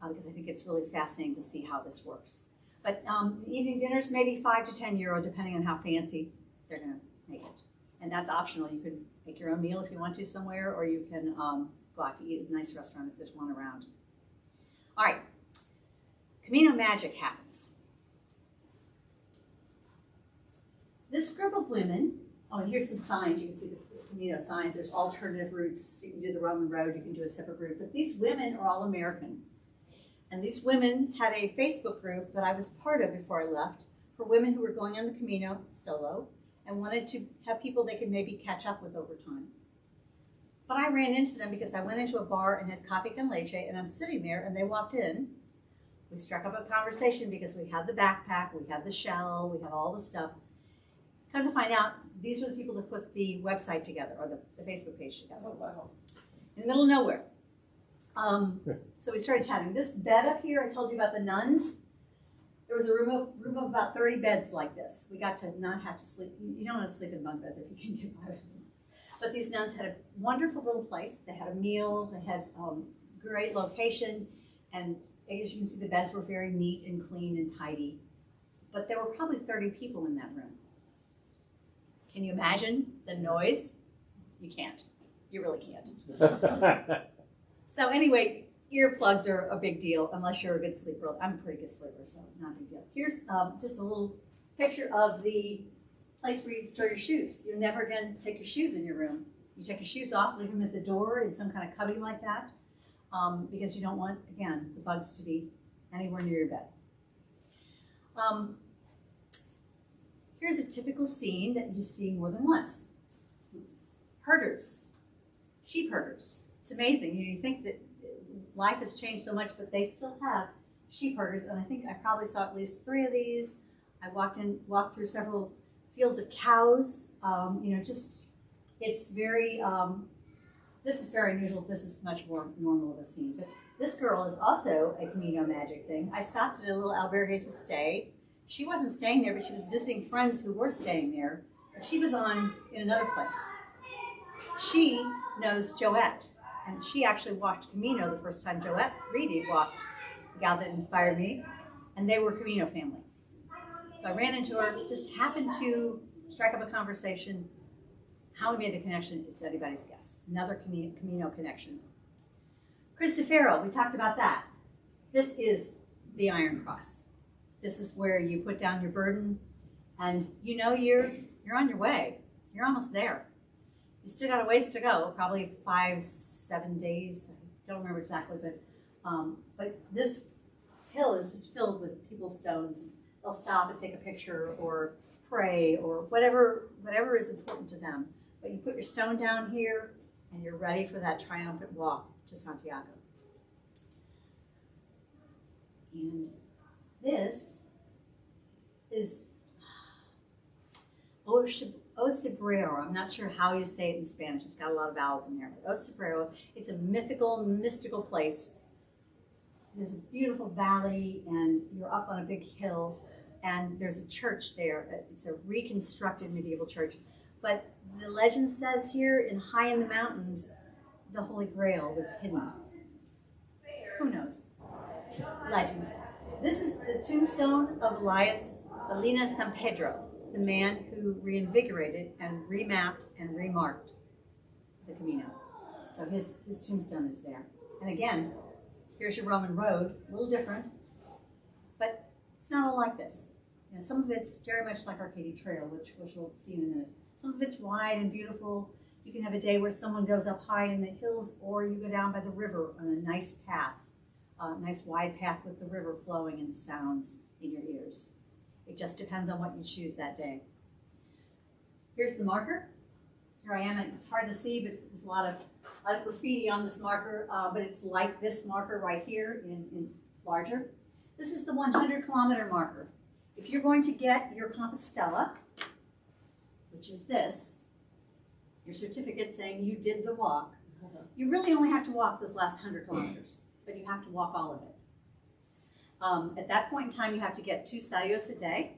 because I think it's really fascinating to see how this works. But the evening dinners, maybe €5 to €10, depending on how fancy they're going to make it. And that's optional. You can make your own meal if you want to somewhere, or you can go out to eat at a nice restaurant if there's one around. All right, Camino magic happens. This group of women, and here's some signs. You can see the Camino signs. There's alternative routes. You can do the Roman road. You can do a separate route. But these women are all American. And these women had a Facebook group that I was part of before I left for women who were going on the Camino solo and wanted to have people they could maybe catch up with over time. But I ran into them because I went into a bar and had coffee con leche, and I'm sitting there, and they walked in. We struck up a conversation because we had the backpack, we had the shell, we had all the stuff. Come to find out, these were the people that put the website together, or the Facebook page together. Oh, wow. In the middle of nowhere. So we started chatting. This bed up here, I told you about the nuns. There was a room of about 30 beds like this. We got to not have to sleep. You don't want to sleep in bunk beds if you can get by with them. But these nuns had a wonderful little place. They had a meal. They had great location. And as you can see, the beds were very neat and clean and tidy. But there were probably 30 people in that room. Can you imagine the noise? You can't. You really can't. So anyway, earplugs are a big deal unless you're a good sleeper. I'm a pretty good sleeper, so not a big deal. Here's just a little picture of the place where you store your shoes. You're never going to take your shoes in your room. You take your shoes off, leave them at the door in some kind of cubby like that, because you don't want, again, the bugs to be anywhere near your bed. Here's a typical scene that you see more than once. Herders, sheep herders. It's amazing. You think that life has changed so much, but they still have sheep herders, and I think I probably saw at least 3 of these. I walked through several fields of cows. It's very, this is very unusual. This is much more normal of a scene. But this girl is also a Camino magic thing. I stopped at a little albergue to stay. She wasn't staying there, but she was visiting friends who were staying there. But she was in another place. She knows Joette, and she actually walked Camino the first time Joette Reedy walked, the gal that inspired me, and they were Camino family. So I ran into her, just happened to strike up a conversation. How we made the connection, it's anybody's guess. Another Camino connection. Cristofero, we talked about that. This is the Iron Cross. This is where you put down your burden, and you know you're on your way. You're almost there. You still got a ways to go, probably 5-7 days. I don't remember exactly, but this hill is just filled with people's stones. They'll stop and take a picture or pray or whatever is important to them. But you put your stone down here and you're ready for that triumphant walk to Santiago. And this is Ocebrero. I'm not sure how you say it in Spanish. It's got a lot of vowels in there. But Ocebrero, it's a mystical place. There's a beautiful valley and you're up on a big hill and there's a church there. It's a reconstructed medieval church. But the legend says here, high in the mountains, the Holy Grail was hidden. Who knows? Legends. This is the tombstone of Elias San Pedro, the man who reinvigorated and remapped and remarked the Camino. So his tombstone is there. And again, here's your Roman road, a little different, but it's not all like this. You know, some of it's very much like our Katy Trail, which we'll see in a minute. Some of it's wide and beautiful. You can have a day where someone goes up high in the hills, or you go down by the river on a nice path, a nice wide path with the river flowing and sounds in your ears. It just depends on what you choose that day. Here's the marker. Here I am, and it's hard to see, but there's a lot of graffiti on this marker, but it's like this marker right here in larger. This is the 100-kilometer marker. If you're going to get your Compostela, which is this, your certificate saying you did the walk, you really only have to walk those last 100 kilometers, but you have to walk all of it. At that point in time, you have to get 2 sallos a day.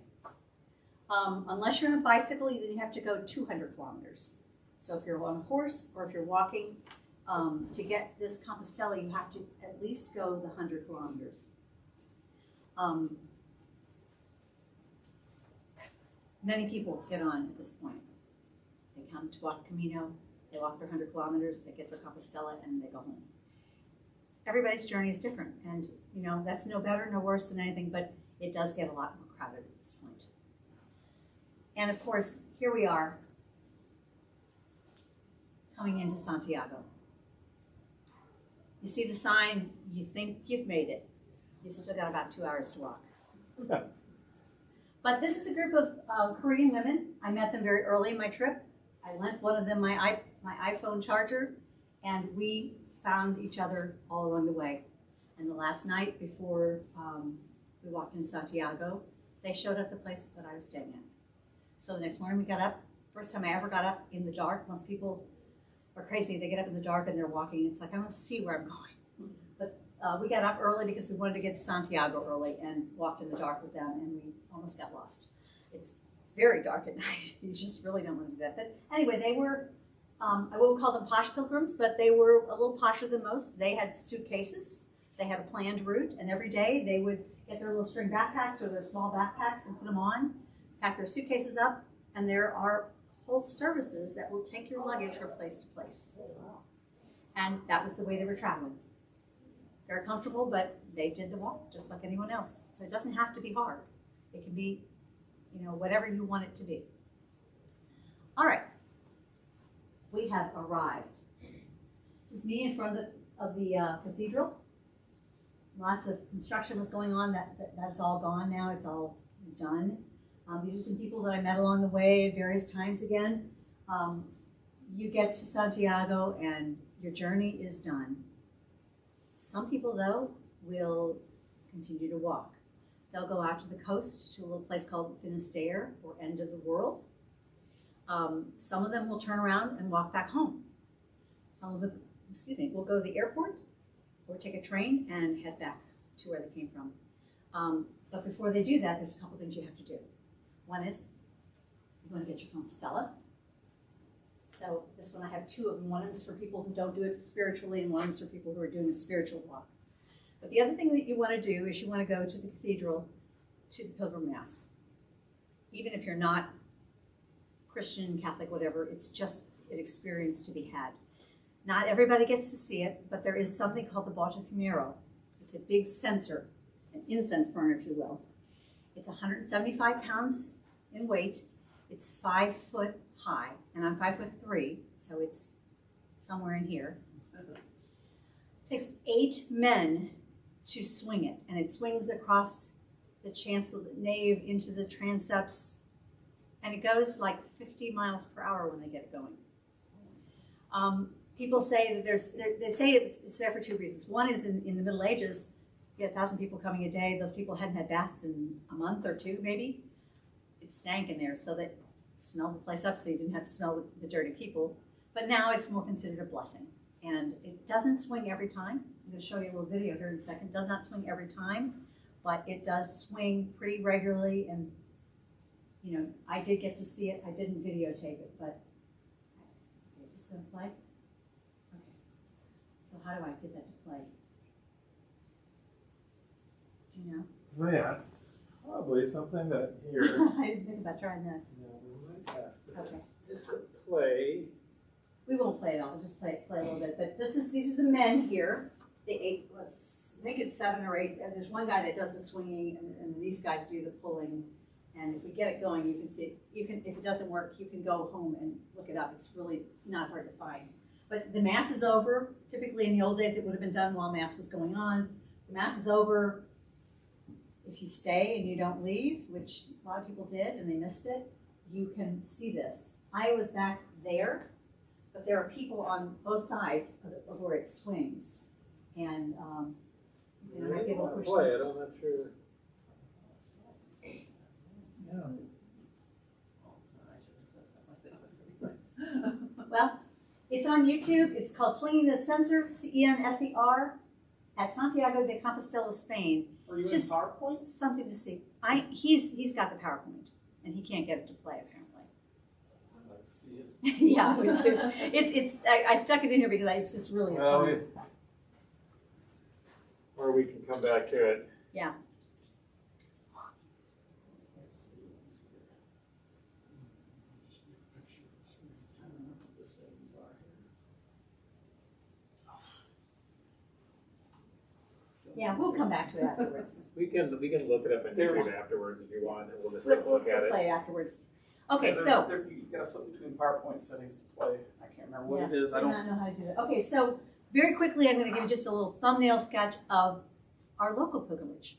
Unless you're on a bicycle, then you have to go 200 kilometers. So if you're on a horse or if you're walking, to get this Compostela, you have to at least go the 100 kilometers. Many people get on at this point. They come to walk Camino, they walk their 100 kilometers, they get their Compostela, and they go home. Everybody's journey is different, and you know that's no better, no worse than anything, but it does get a lot more crowded at this point. And of course, here we are, coming into Santiago. You see the sign, you think you've made it. You've still got about 2 hours to walk. But this is a group of Korean women. I met them very early in my trip. I lent one of them my iPhone charger, and we found each other all along the way. And the last night before we walked into Santiago, they showed up the place that I was staying at. So the next morning we got up, first time I ever got up in the dark. Most people are crazy, they get up in the dark and they're walking. It's like, I want to see where I'm going. But we got up early because we wanted to get to Santiago early and walked in the dark with them, and we almost got lost. It's very dark at night. You just really don't want to do that. But anyway, they were, I wouldn't call them posh pilgrims, but they were a little posher than most. They had suitcases. They had a planned route, and every day they would get their little string backpacks or their small backpacks and put them on, pack their suitcases up, and there are whole services that will take your luggage from place to place. And that was the way they were traveling. Very comfortable, but they did the walk just like anyone else. So it doesn't have to be hard. It can be, you know, whatever you want it to be. All right, we have arrived. This is me in front of the cathedral. Lots of construction was going on. That's all gone now. It's all done. These are some people that I met along the way at various times again. You get to Santiago and your journey is done. Some people, though, will continue to walk. They'll go out to the coast to a little place called Finisterre, or End of the World. Some of them will turn around and walk back home. Some of them, will go to the airport or take a train and head back to where they came from. But before they do that, there's a couple things you have to do. One is you want to get your Compostela. So this one, I have two of them. One is for people who don't do it spiritually, and one is for people who are doing a spiritual walk. But the other thing that you want to do is you want to go to the cathedral, to the Pilgrim Mass. Even if you're not Christian, Catholic, whatever, it's just an experience to be had. Not everybody gets to see it, but there is something called the Botafumero. It's a big censer, an incense burner, if you will. It's 175 pounds in weight. It's 5 foot high, and I'm 5'3", so it's somewhere in here. It takes 8 men to swing it, and it swings across the chancel, the nave, into the transepts, and it goes like 50 miles per hour when they get it going. People say that they say it's there for two reasons. One is in the Middle Ages, you had 1,000 people coming a day. Those people hadn't had baths in a month or two, maybe. It stank in there, so they smelled the place up so you didn't have to smell the dirty people. But now it's more considered a blessing. And it doesn't swing every time. I'm going to show you a little video here in a second. It does not swing every time, but it does swing pretty regularly. And, you know, I did get to see it. I didn't videotape it, but is this going to play? Okay. So how do I get that to play? Do you know? That is probably something that here. I didn't think about trying that. No, we might have to Okay. just play. We won't play it all. We'll just play a little bit. But these are the men here. The 8. I think it's 7 or 8. And there's one guy that does the swinging, and these guys do the pulling. And if we get it going, you can see it. If it doesn't work, you can go home and look it up. It's really not hard to find. But the mass is over. Typically, in the old days, it would have been done while mass was going on. The mass is over. If you stay and you don't leave, which a lot of people did, and they missed it, you can see this. I was back there, but there are people on both sides of where it swings. And I might be able to push play this. it, I'm not sure. Yeah. Well, it's on YouTube. It's called Swinging the Censer, CENSER, at Santiago de Compostela, Spain. Are you It's in just PowerPoint? something to see. He's got the PowerPoint, and he can't get it to play apparently. I'd like to see it. Yeah, me too. I stuck it in here because it's just really Well, fun. or we can come back to it. Yeah. Yeah, we'll come back to it afterwards. We can look it up on There's- YouTube afterwards if you want, and we'll just We'll look at it. play it afterwards. Okay, there's- so. You gotta flip between PowerPoint settings to play. I can't remember what Yeah, it is. I do don't. not know how to do that. Okay, so very quickly, I'm going to give you just a little thumbnail sketch of our local pilgrimage.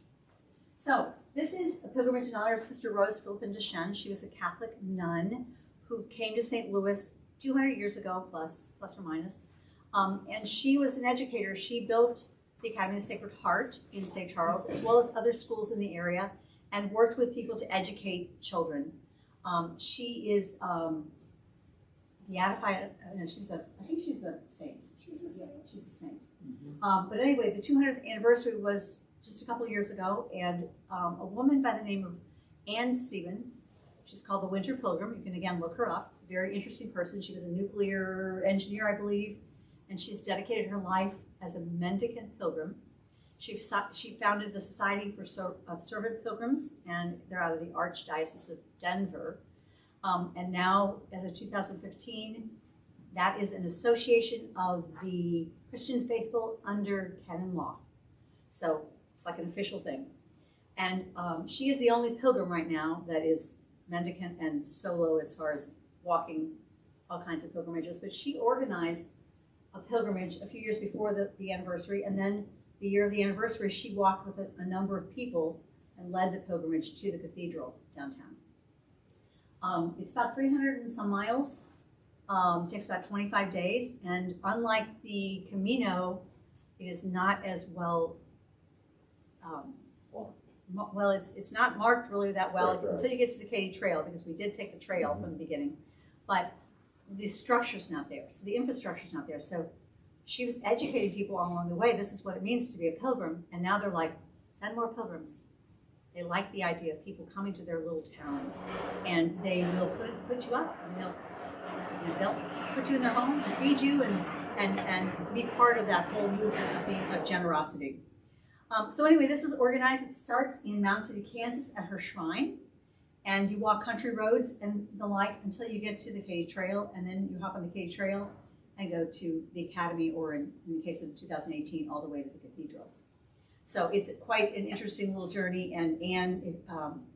So this is a pilgrimage in honor of Sister Rose Philippine de Chen. She was a Catholic nun who came to St. Louis 200 years ago, plus or minus. And she was an educator. She built the Academy of the Sacred Heart in St. Charles, as well as other schools in the area, and worked with people to educate children. She is beatified. No, I think she's a saint. She's a saint. Mhm. But anyway, the 200th anniversary was just a couple of years ago, and a woman by the name of Anne Stephen, she's called the Winter Pilgrim. You can again look her up. Very interesting person. She was a nuclear engineer, I believe, and she's dedicated her life as a mendicant pilgrim. She founded the Society of Servant Pilgrims, and they're out of the Archdiocese of Denver. And now, as of 2015, that is an association of the Christian faithful under canon law. So it's like an official thing. And she is the only pilgrim right now that is mendicant and solo as far as walking all kinds of pilgrimages. But she organized a pilgrimage a few years before the anniversary, and then the year of the anniversary, she walked with a number of people and led the pilgrimage to the cathedral downtown. It's about 300 and some miles. Takes about 25 days, and unlike the Camino, it is not as well well, it's not marked really that well Right. until you get to the Katy Trail, because we did take the trail from the beginning. But the structure's not there, so the infrastructure's not there. So she was educating people all along the way. This is what it means to be a pilgrim. And now they're like, send more pilgrims. They like the idea of people coming to their little towns, and they will put you up. I mean, they'll put you in their homes and feed you and be part of that whole movement of generosity. So anyway, this was organized. It starts in Mountain City, Kansas at her shrine. And you walk country roads and the like until you get to the Katy Trail. And then you hop on the Katy Trail and go to the Academy, or in the case of 2018, all the way to the cathedral. So it's quite an interesting little journey. And Anne,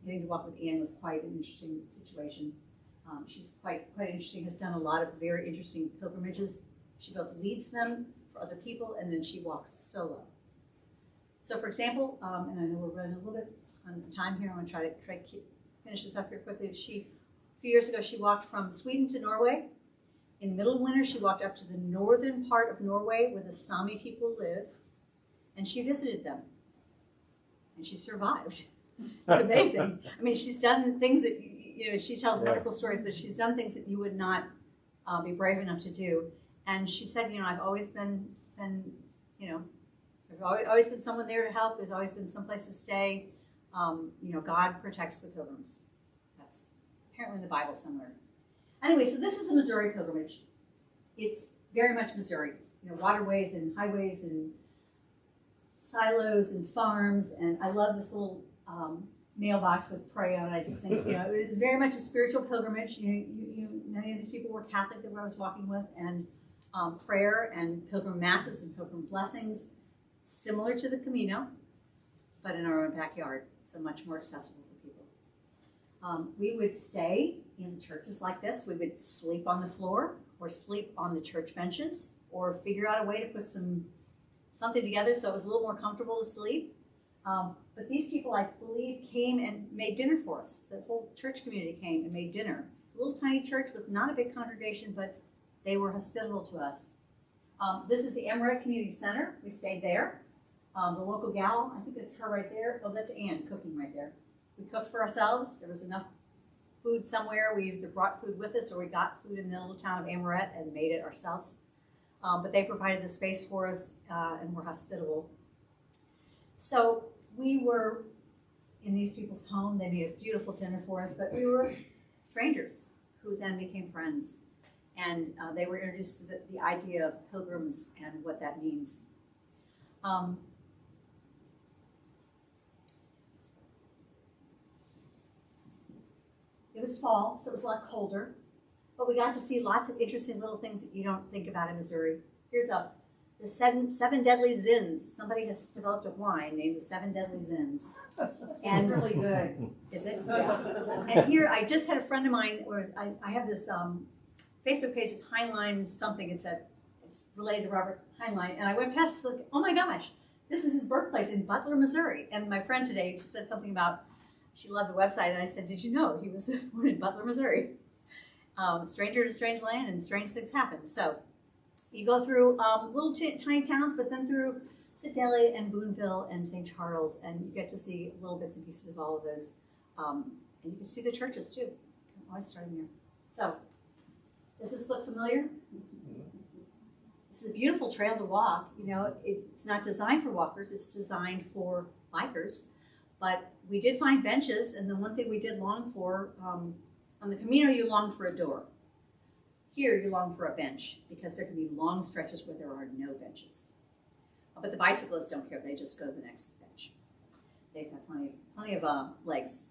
getting to walk with Anne was quite an interesting situation. She's quite interesting, has done a lot of very interesting pilgrimages. She both leads them for other people, and then she walks solo. So for example, and I know we're running a little bit on time here, I'm going to try to finish this up here quickly. A few years ago, she walked from Sweden to Norway. In the middle of winter, she walked up to the northern part of Norway where the Sami people live, and she visited them. And she survived. It's amazing. I mean, she's done things that, she tells wonderful stories, but she's done things that you would not be brave enough to do. And she said, I've always been there's always been someone there to help. There's always been some place to stay. God protects the pilgrims. That's apparently in the Bible somewhere. Anyway, so this is the Missouri pilgrimage. It's very much Missouri. Waterways and highways and silos and farms. And I love this little mailbox with Paella. And I just think, it was very much a spiritual pilgrimage. Many of these people were Catholic that I was walking with, and prayer and pilgrim masses and pilgrim blessings, similar to the Camino, but in our own backyard, so much more accessible for people. We would stay in churches like this. We would sleep on the floor, or sleep on the church benches, or figure out a way to put something together so it was a little more comfortable to sleep. But these people, I believe, came and made dinner for us. The whole church community came and made dinner. A little tiny church with not a big congregation, but they were hospitable to us. This is the Amaret Community Center. We stayed there. The local gal, I think it's her right there. Oh, that's Anne cooking right there. We cooked for ourselves. There was enough food somewhere. We either brought food with us, or we got food in the little town of Amaret and made it ourselves. But they provided the space for us and were hospitable. So we were in these people's home. They made a beautiful dinner for us, but we were strangers who then became friends. And they were introduced to the idea of pilgrims and what that means. It was fall, so it was a lot colder, but we got to see lots of interesting little things that you don't think about in Missouri. Here's the seven deadly zins. Somebody has developed a wine named the Seven Deadly Zins. It's really good. Is it? Yeah. And here, I just had a friend of mine, I have this Facebook page, it's Heinlein something, it's related to Robert Heinlein, and I went past, it's like, oh my gosh, this is his birthplace in Butler, Missouri. And my friend today just said something about, she loved the website, and I said, did you know he was born in Butler, Missouri? Stranger to strange land, and strange things happen. So you go through little tiny towns, but then through Sedalia and Boonville and St. Charles, and you get to see little bits and pieces of all of those. And you can see the churches too. I'm always starting there. So, does this look familiar? This is a beautiful trail to walk. It's not designed for walkers, it's designed for bikers. But we did find benches, and the one thing we did long for, on the Camino, you long for a door. Here, you long for a bench, because there can be long stretches where there are no benches. But the bicyclists don't care, they just go to the next bench. They've got plenty of legs.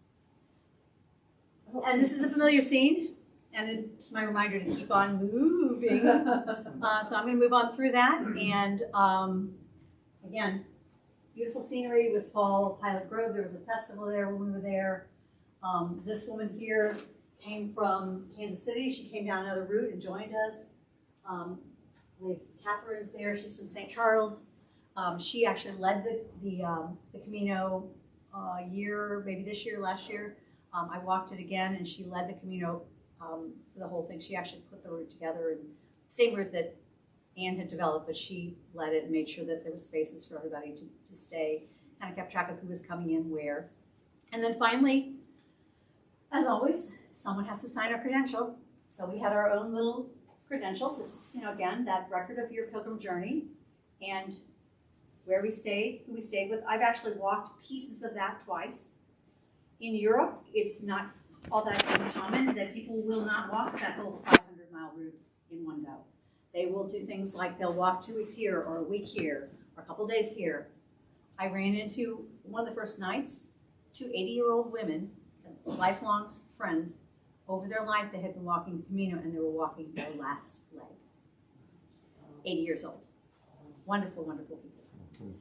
And this is a familiar scene, and it's my reminder to keep on moving. So I'm going to move on through that, and again, beautiful scenery. It was fall, Pilot Grove. There was a festival there when we were there. This woman here came from Kansas City. She came down another route and joined us. Catherine's there. She's from St. Charles. She actually led the Camino year, maybe this year, last year. I walked it again, and she led the Camino for the whole thing. She actually put the route together, and same route that Anne had developed, but she led it and made sure that there were spaces for everybody to stay kind of kept track of who was coming in where. And then finally, as always, someone has to sign our credential. So we had our own little credential. This is, again, that record of your pilgrim journey and where we stayed, who we stayed with. I've actually walked pieces of that twice. In Europe, it's not all that uncommon that people will not walk that whole 500-mile route in one go. They will do things like they'll walk 2 weeks here or a week here or a couple days here. I ran into one of the first nights, 2 80-year-old women, lifelong friends. Over their life, they had been walking the Camino and they were walking their last leg. 80 years old. Wonderful, wonderful people.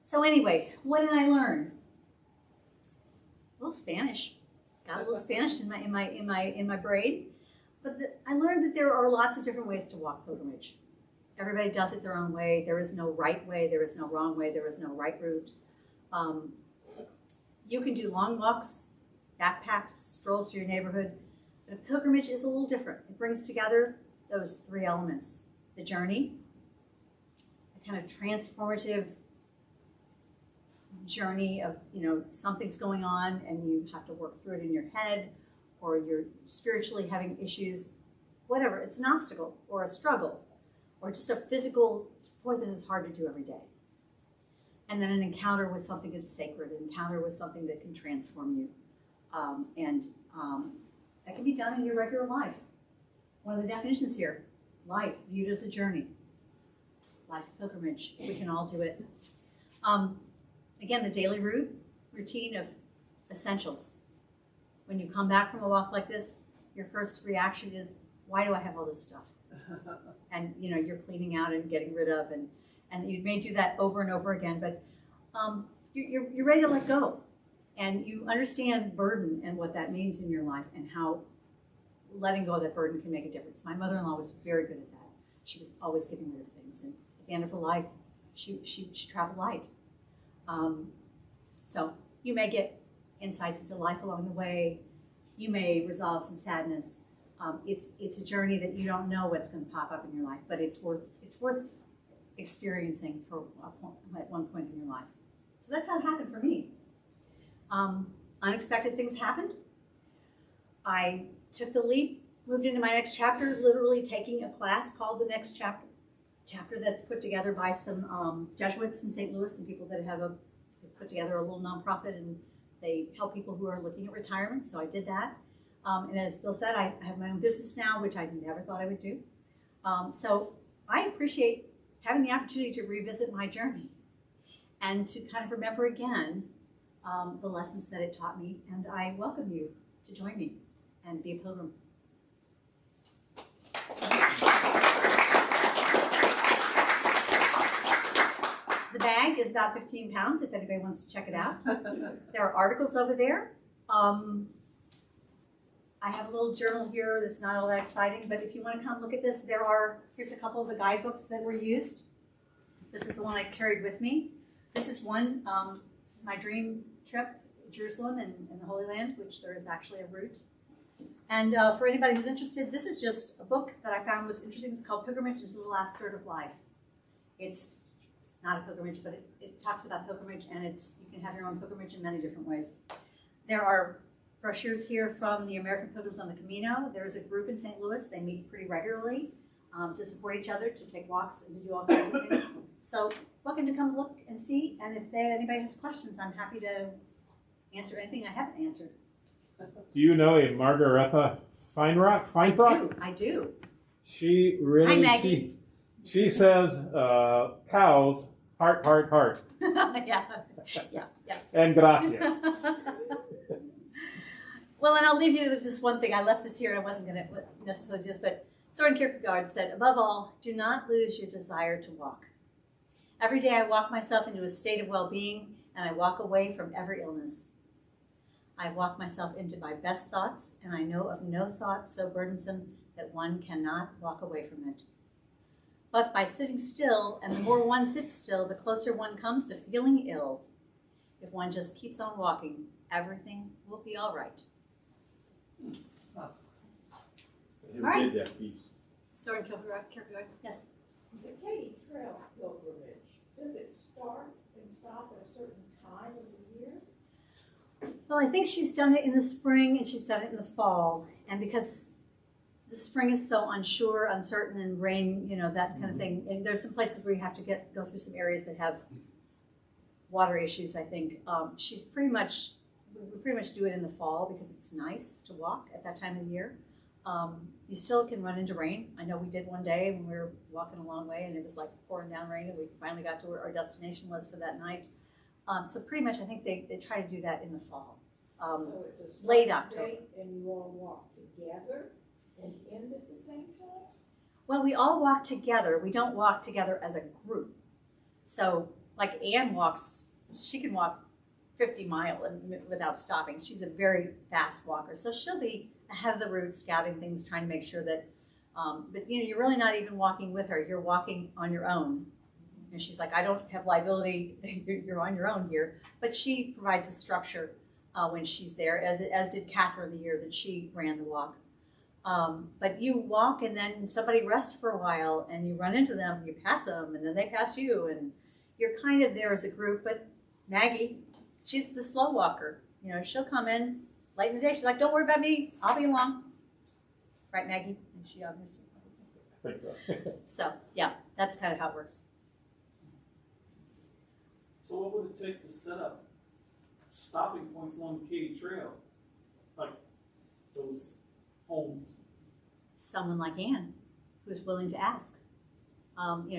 So anyway, what did I learn? A little Spanish. Got a little Spanish in my brain. But I learned that there are lots of different ways to walk pilgrimage. Everybody does it their own way. There is no right way. There is no wrong way. There is no right route. You can do long walks, backpacks, strolls through your neighborhood. But a pilgrimage is a little different. It brings together those 3 elements. The journey, a kind of transformative journey of, something's going on and you have to work through it in your head, or you're spiritually having issues, whatever. It's an obstacle or a struggle or just a physical, boy, this is hard to do every day. And then an encounter with something that's sacred, an encounter with something that can transform you. That can be done in your regular life. One of the definitions here, life viewed as a journey. Life's pilgrimage. We can all do it. Again, the daily routine of essentials. When you come back from a walk like this, your first reaction is, why do I have all this stuff? And you're cleaning out and getting rid of, and you may do that over and over again, but you're ready to let go. And you understand burden and what that means in your life and how letting go of that burden can make a difference. My mother-in-law was very good at that. She was always getting rid of things. And at the end of her life, she traveled light. So you may get insights into life along the way. You may resolve some sadness. It's a journey that you don't know what's going to pop up in your life, but it's worth experiencing at one point in your life. So that's how it happened for me. Unexpected things happened. I took the leap, moved into my next chapter, literally taking a class called The Next Chapter that's put together by some Jesuits in St. Louis and people that have put together a little nonprofit, and they help people who are looking at retirement. So I did that. And as Bill said, I have my own business now, which I never thought I would do. So I appreciate having the opportunity to revisit my journey and to kind of remember again the lessons that it taught me. And I welcome you to join me and be a pilgrim. The bag is about 15 pounds if anybody wants to check it out. There are articles over there. I have a little journal here that's not all that exciting, but if you want to come look at this, here's a couple of the guidebooks that were used. This is the one I carried with me. This is one, this is my dream trip, Jerusalem and the Holy Land, which there is actually a route. And for anybody who's interested, this is just a book that I found was interesting. It's called Pilgrimage into the Last Third of Life. It's not a pilgrimage, but it talks about pilgrimage, and you can have your own pilgrimage in many different ways. There are brochures here from the American Pilgrims on the Camino. There is a group in St. Louis. They meet pretty regularly to support each other, to take walks and to do all kinds of things. So welcome to come look and see. And if anybody has questions, I'm happy to answer anything I haven't answered. Do you know a Margaretha Feinrock? I do. She really. Hi, Maggie. She says cows heart. yeah. And gracias. Well, and I'll leave you with this one thing. I left this here and I wasn't going to necessarily do this, but Soren Kierkegaard said, above all, do not lose your desire to walk. Every day I walk myself into a state of well-being, and I walk away from every illness. I walk myself into my best thoughts, and I know of no thought so burdensome that one cannot walk away from it. But by sitting still, and the more one sits still, the closer one comes to feeling ill. If one just keeps on walking, everything will be all right. Who right. did that piece? Soren Kierkegaard, yes. The Katy Trail pilgrimage, does it start in stop at a certain time of the year? Well, I think she's done it in the spring and she's done it in the fall. And because the spring is so unsure, uncertain, and rain, that kind of thing. And there's some places where you have to go through some areas that have water issues, I think. We pretty much do it in the fall because it's nice to walk at that time of the year. You still can run into rain. I know we did one day when we were walking a long way and it was like pouring down rain and we finally got to where our destination was for that night. So pretty much I think they try to do that in the fall. So it's a Late start October. date and you all walk together and end at the same time? Well, we all walk together. We don't walk together as a group. So like Anne walks, she can walk 50 miles without stopping. She's a very fast walker. So she'll be ahead of the route, scouting things, trying to make sure that, but you're really not even walking with her. You're walking on your own. And she's like, I don't have liability. You're on your own here. But she provides a structure when she's there, as did Catherine the year that she ran the walk. But you walk and then somebody rests for a while and you run into them, you pass them, and then they pass you, and you're kind of there as a group. But Maggie, she's the slow walker. She'll come in late in the day. She's like, don't worry about me. I'll be along. Right, Maggie? Is she on this? I think so. So, yeah, that's kind of how it works. So what would it take to set up stopping points along the Katy Trail? Like those homes? Someone like Anne, who's willing to ask.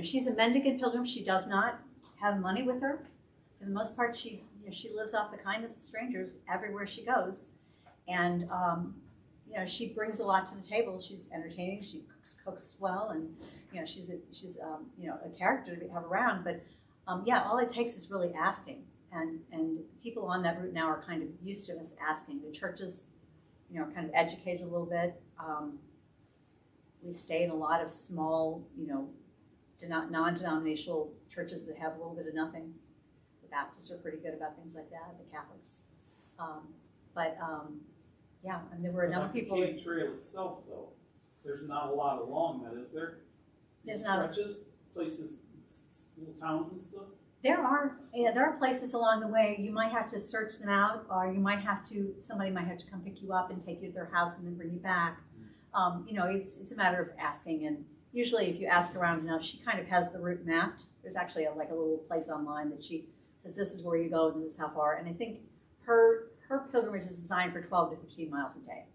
She's a mendicant pilgrim. She does not have money with her. For the most part, she lives off the kindness of strangers everywhere she goes. And, she brings a lot to the table. She's entertaining. She cooks well. And, she's a character to have around. But, all it takes is really asking. And people on that route now are kind of used to us asking. The churches, kind of educated a little bit. We stay in a lot of small, non-denominational churches that have a little bit of nothing. The Baptists are pretty good about things like that, the Catholics. There were a number of people. The Katy Trail itself, though, there's not a lot along that, is there? There's not. Stretches, places, little towns and stuff? There are places along the way. You might have to search them out, or somebody might have to come pick you up and take you to their house and then bring you back. It's a matter of asking, and usually if you ask around enough, she kind of has the route mapped. There's actually a little place online that she says, this is where you go and this is how far. And I think her pilgrimage is designed for 12 to 15 miles a day.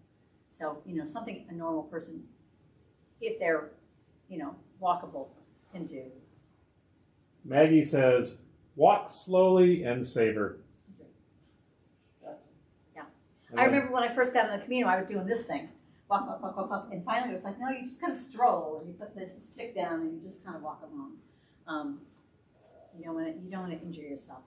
So, something a normal person, if they're, walkable, can do. Maggie says, walk slowly and savor. Yeah. And I then- remember when I first got on the Camino, I was doing this thing. Walk, walk, walk, walk, walk. And finally it was like, no, you just kind of stroll and you put the stick down and you just kind of walk along. You don't want to injure yourself.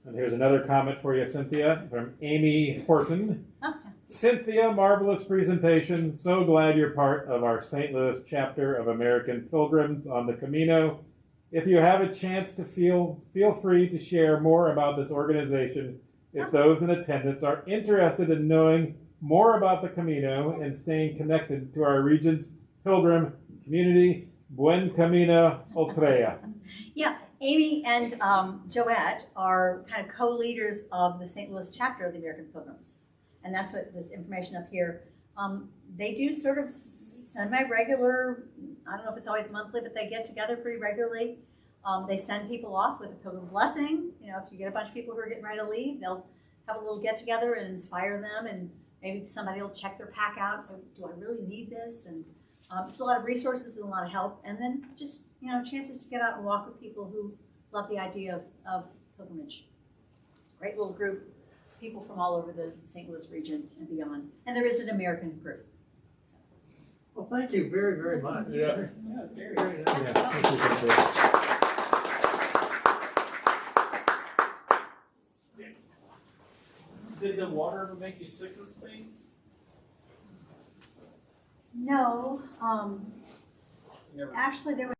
And here's another comment for you, Cynthia, from Amy Horton. Oh, Cynthia, marvelous presentation. So glad you're part of our St. Louis chapter of American Pilgrims on the Camino. If you have a chance to feel free to share more about this organization if those in attendance are interested in knowing more about the Camino and staying connected to our region's pilgrim community. Buen Camino, Ultrea. Yeah, Amy and Joette are kind of co-leaders of the St. Louis chapter of the American Pilgrims. And that's what this information up here. They do sort of semi-regular, I don't know if it's always monthly, but they get together pretty regularly. They send people off with a pilgrim blessing. If you get a bunch of people who are getting ready to leave, they'll have a little get together and inspire them, and maybe somebody will check their pack out and say, do I really need this? And it's a lot of resources and a lot of help. And then just, chances to get out and walk with people who love the idea of pilgrimage. Great little group, people from all over the St. Louis region and beyond. And there is an American group. So. Well, thank you very, very much. Yeah. Yeah, it's very Very nice. Yeah, thank you, Cynthia. Did the water ever make you sick in Spain? No, Never. actually there was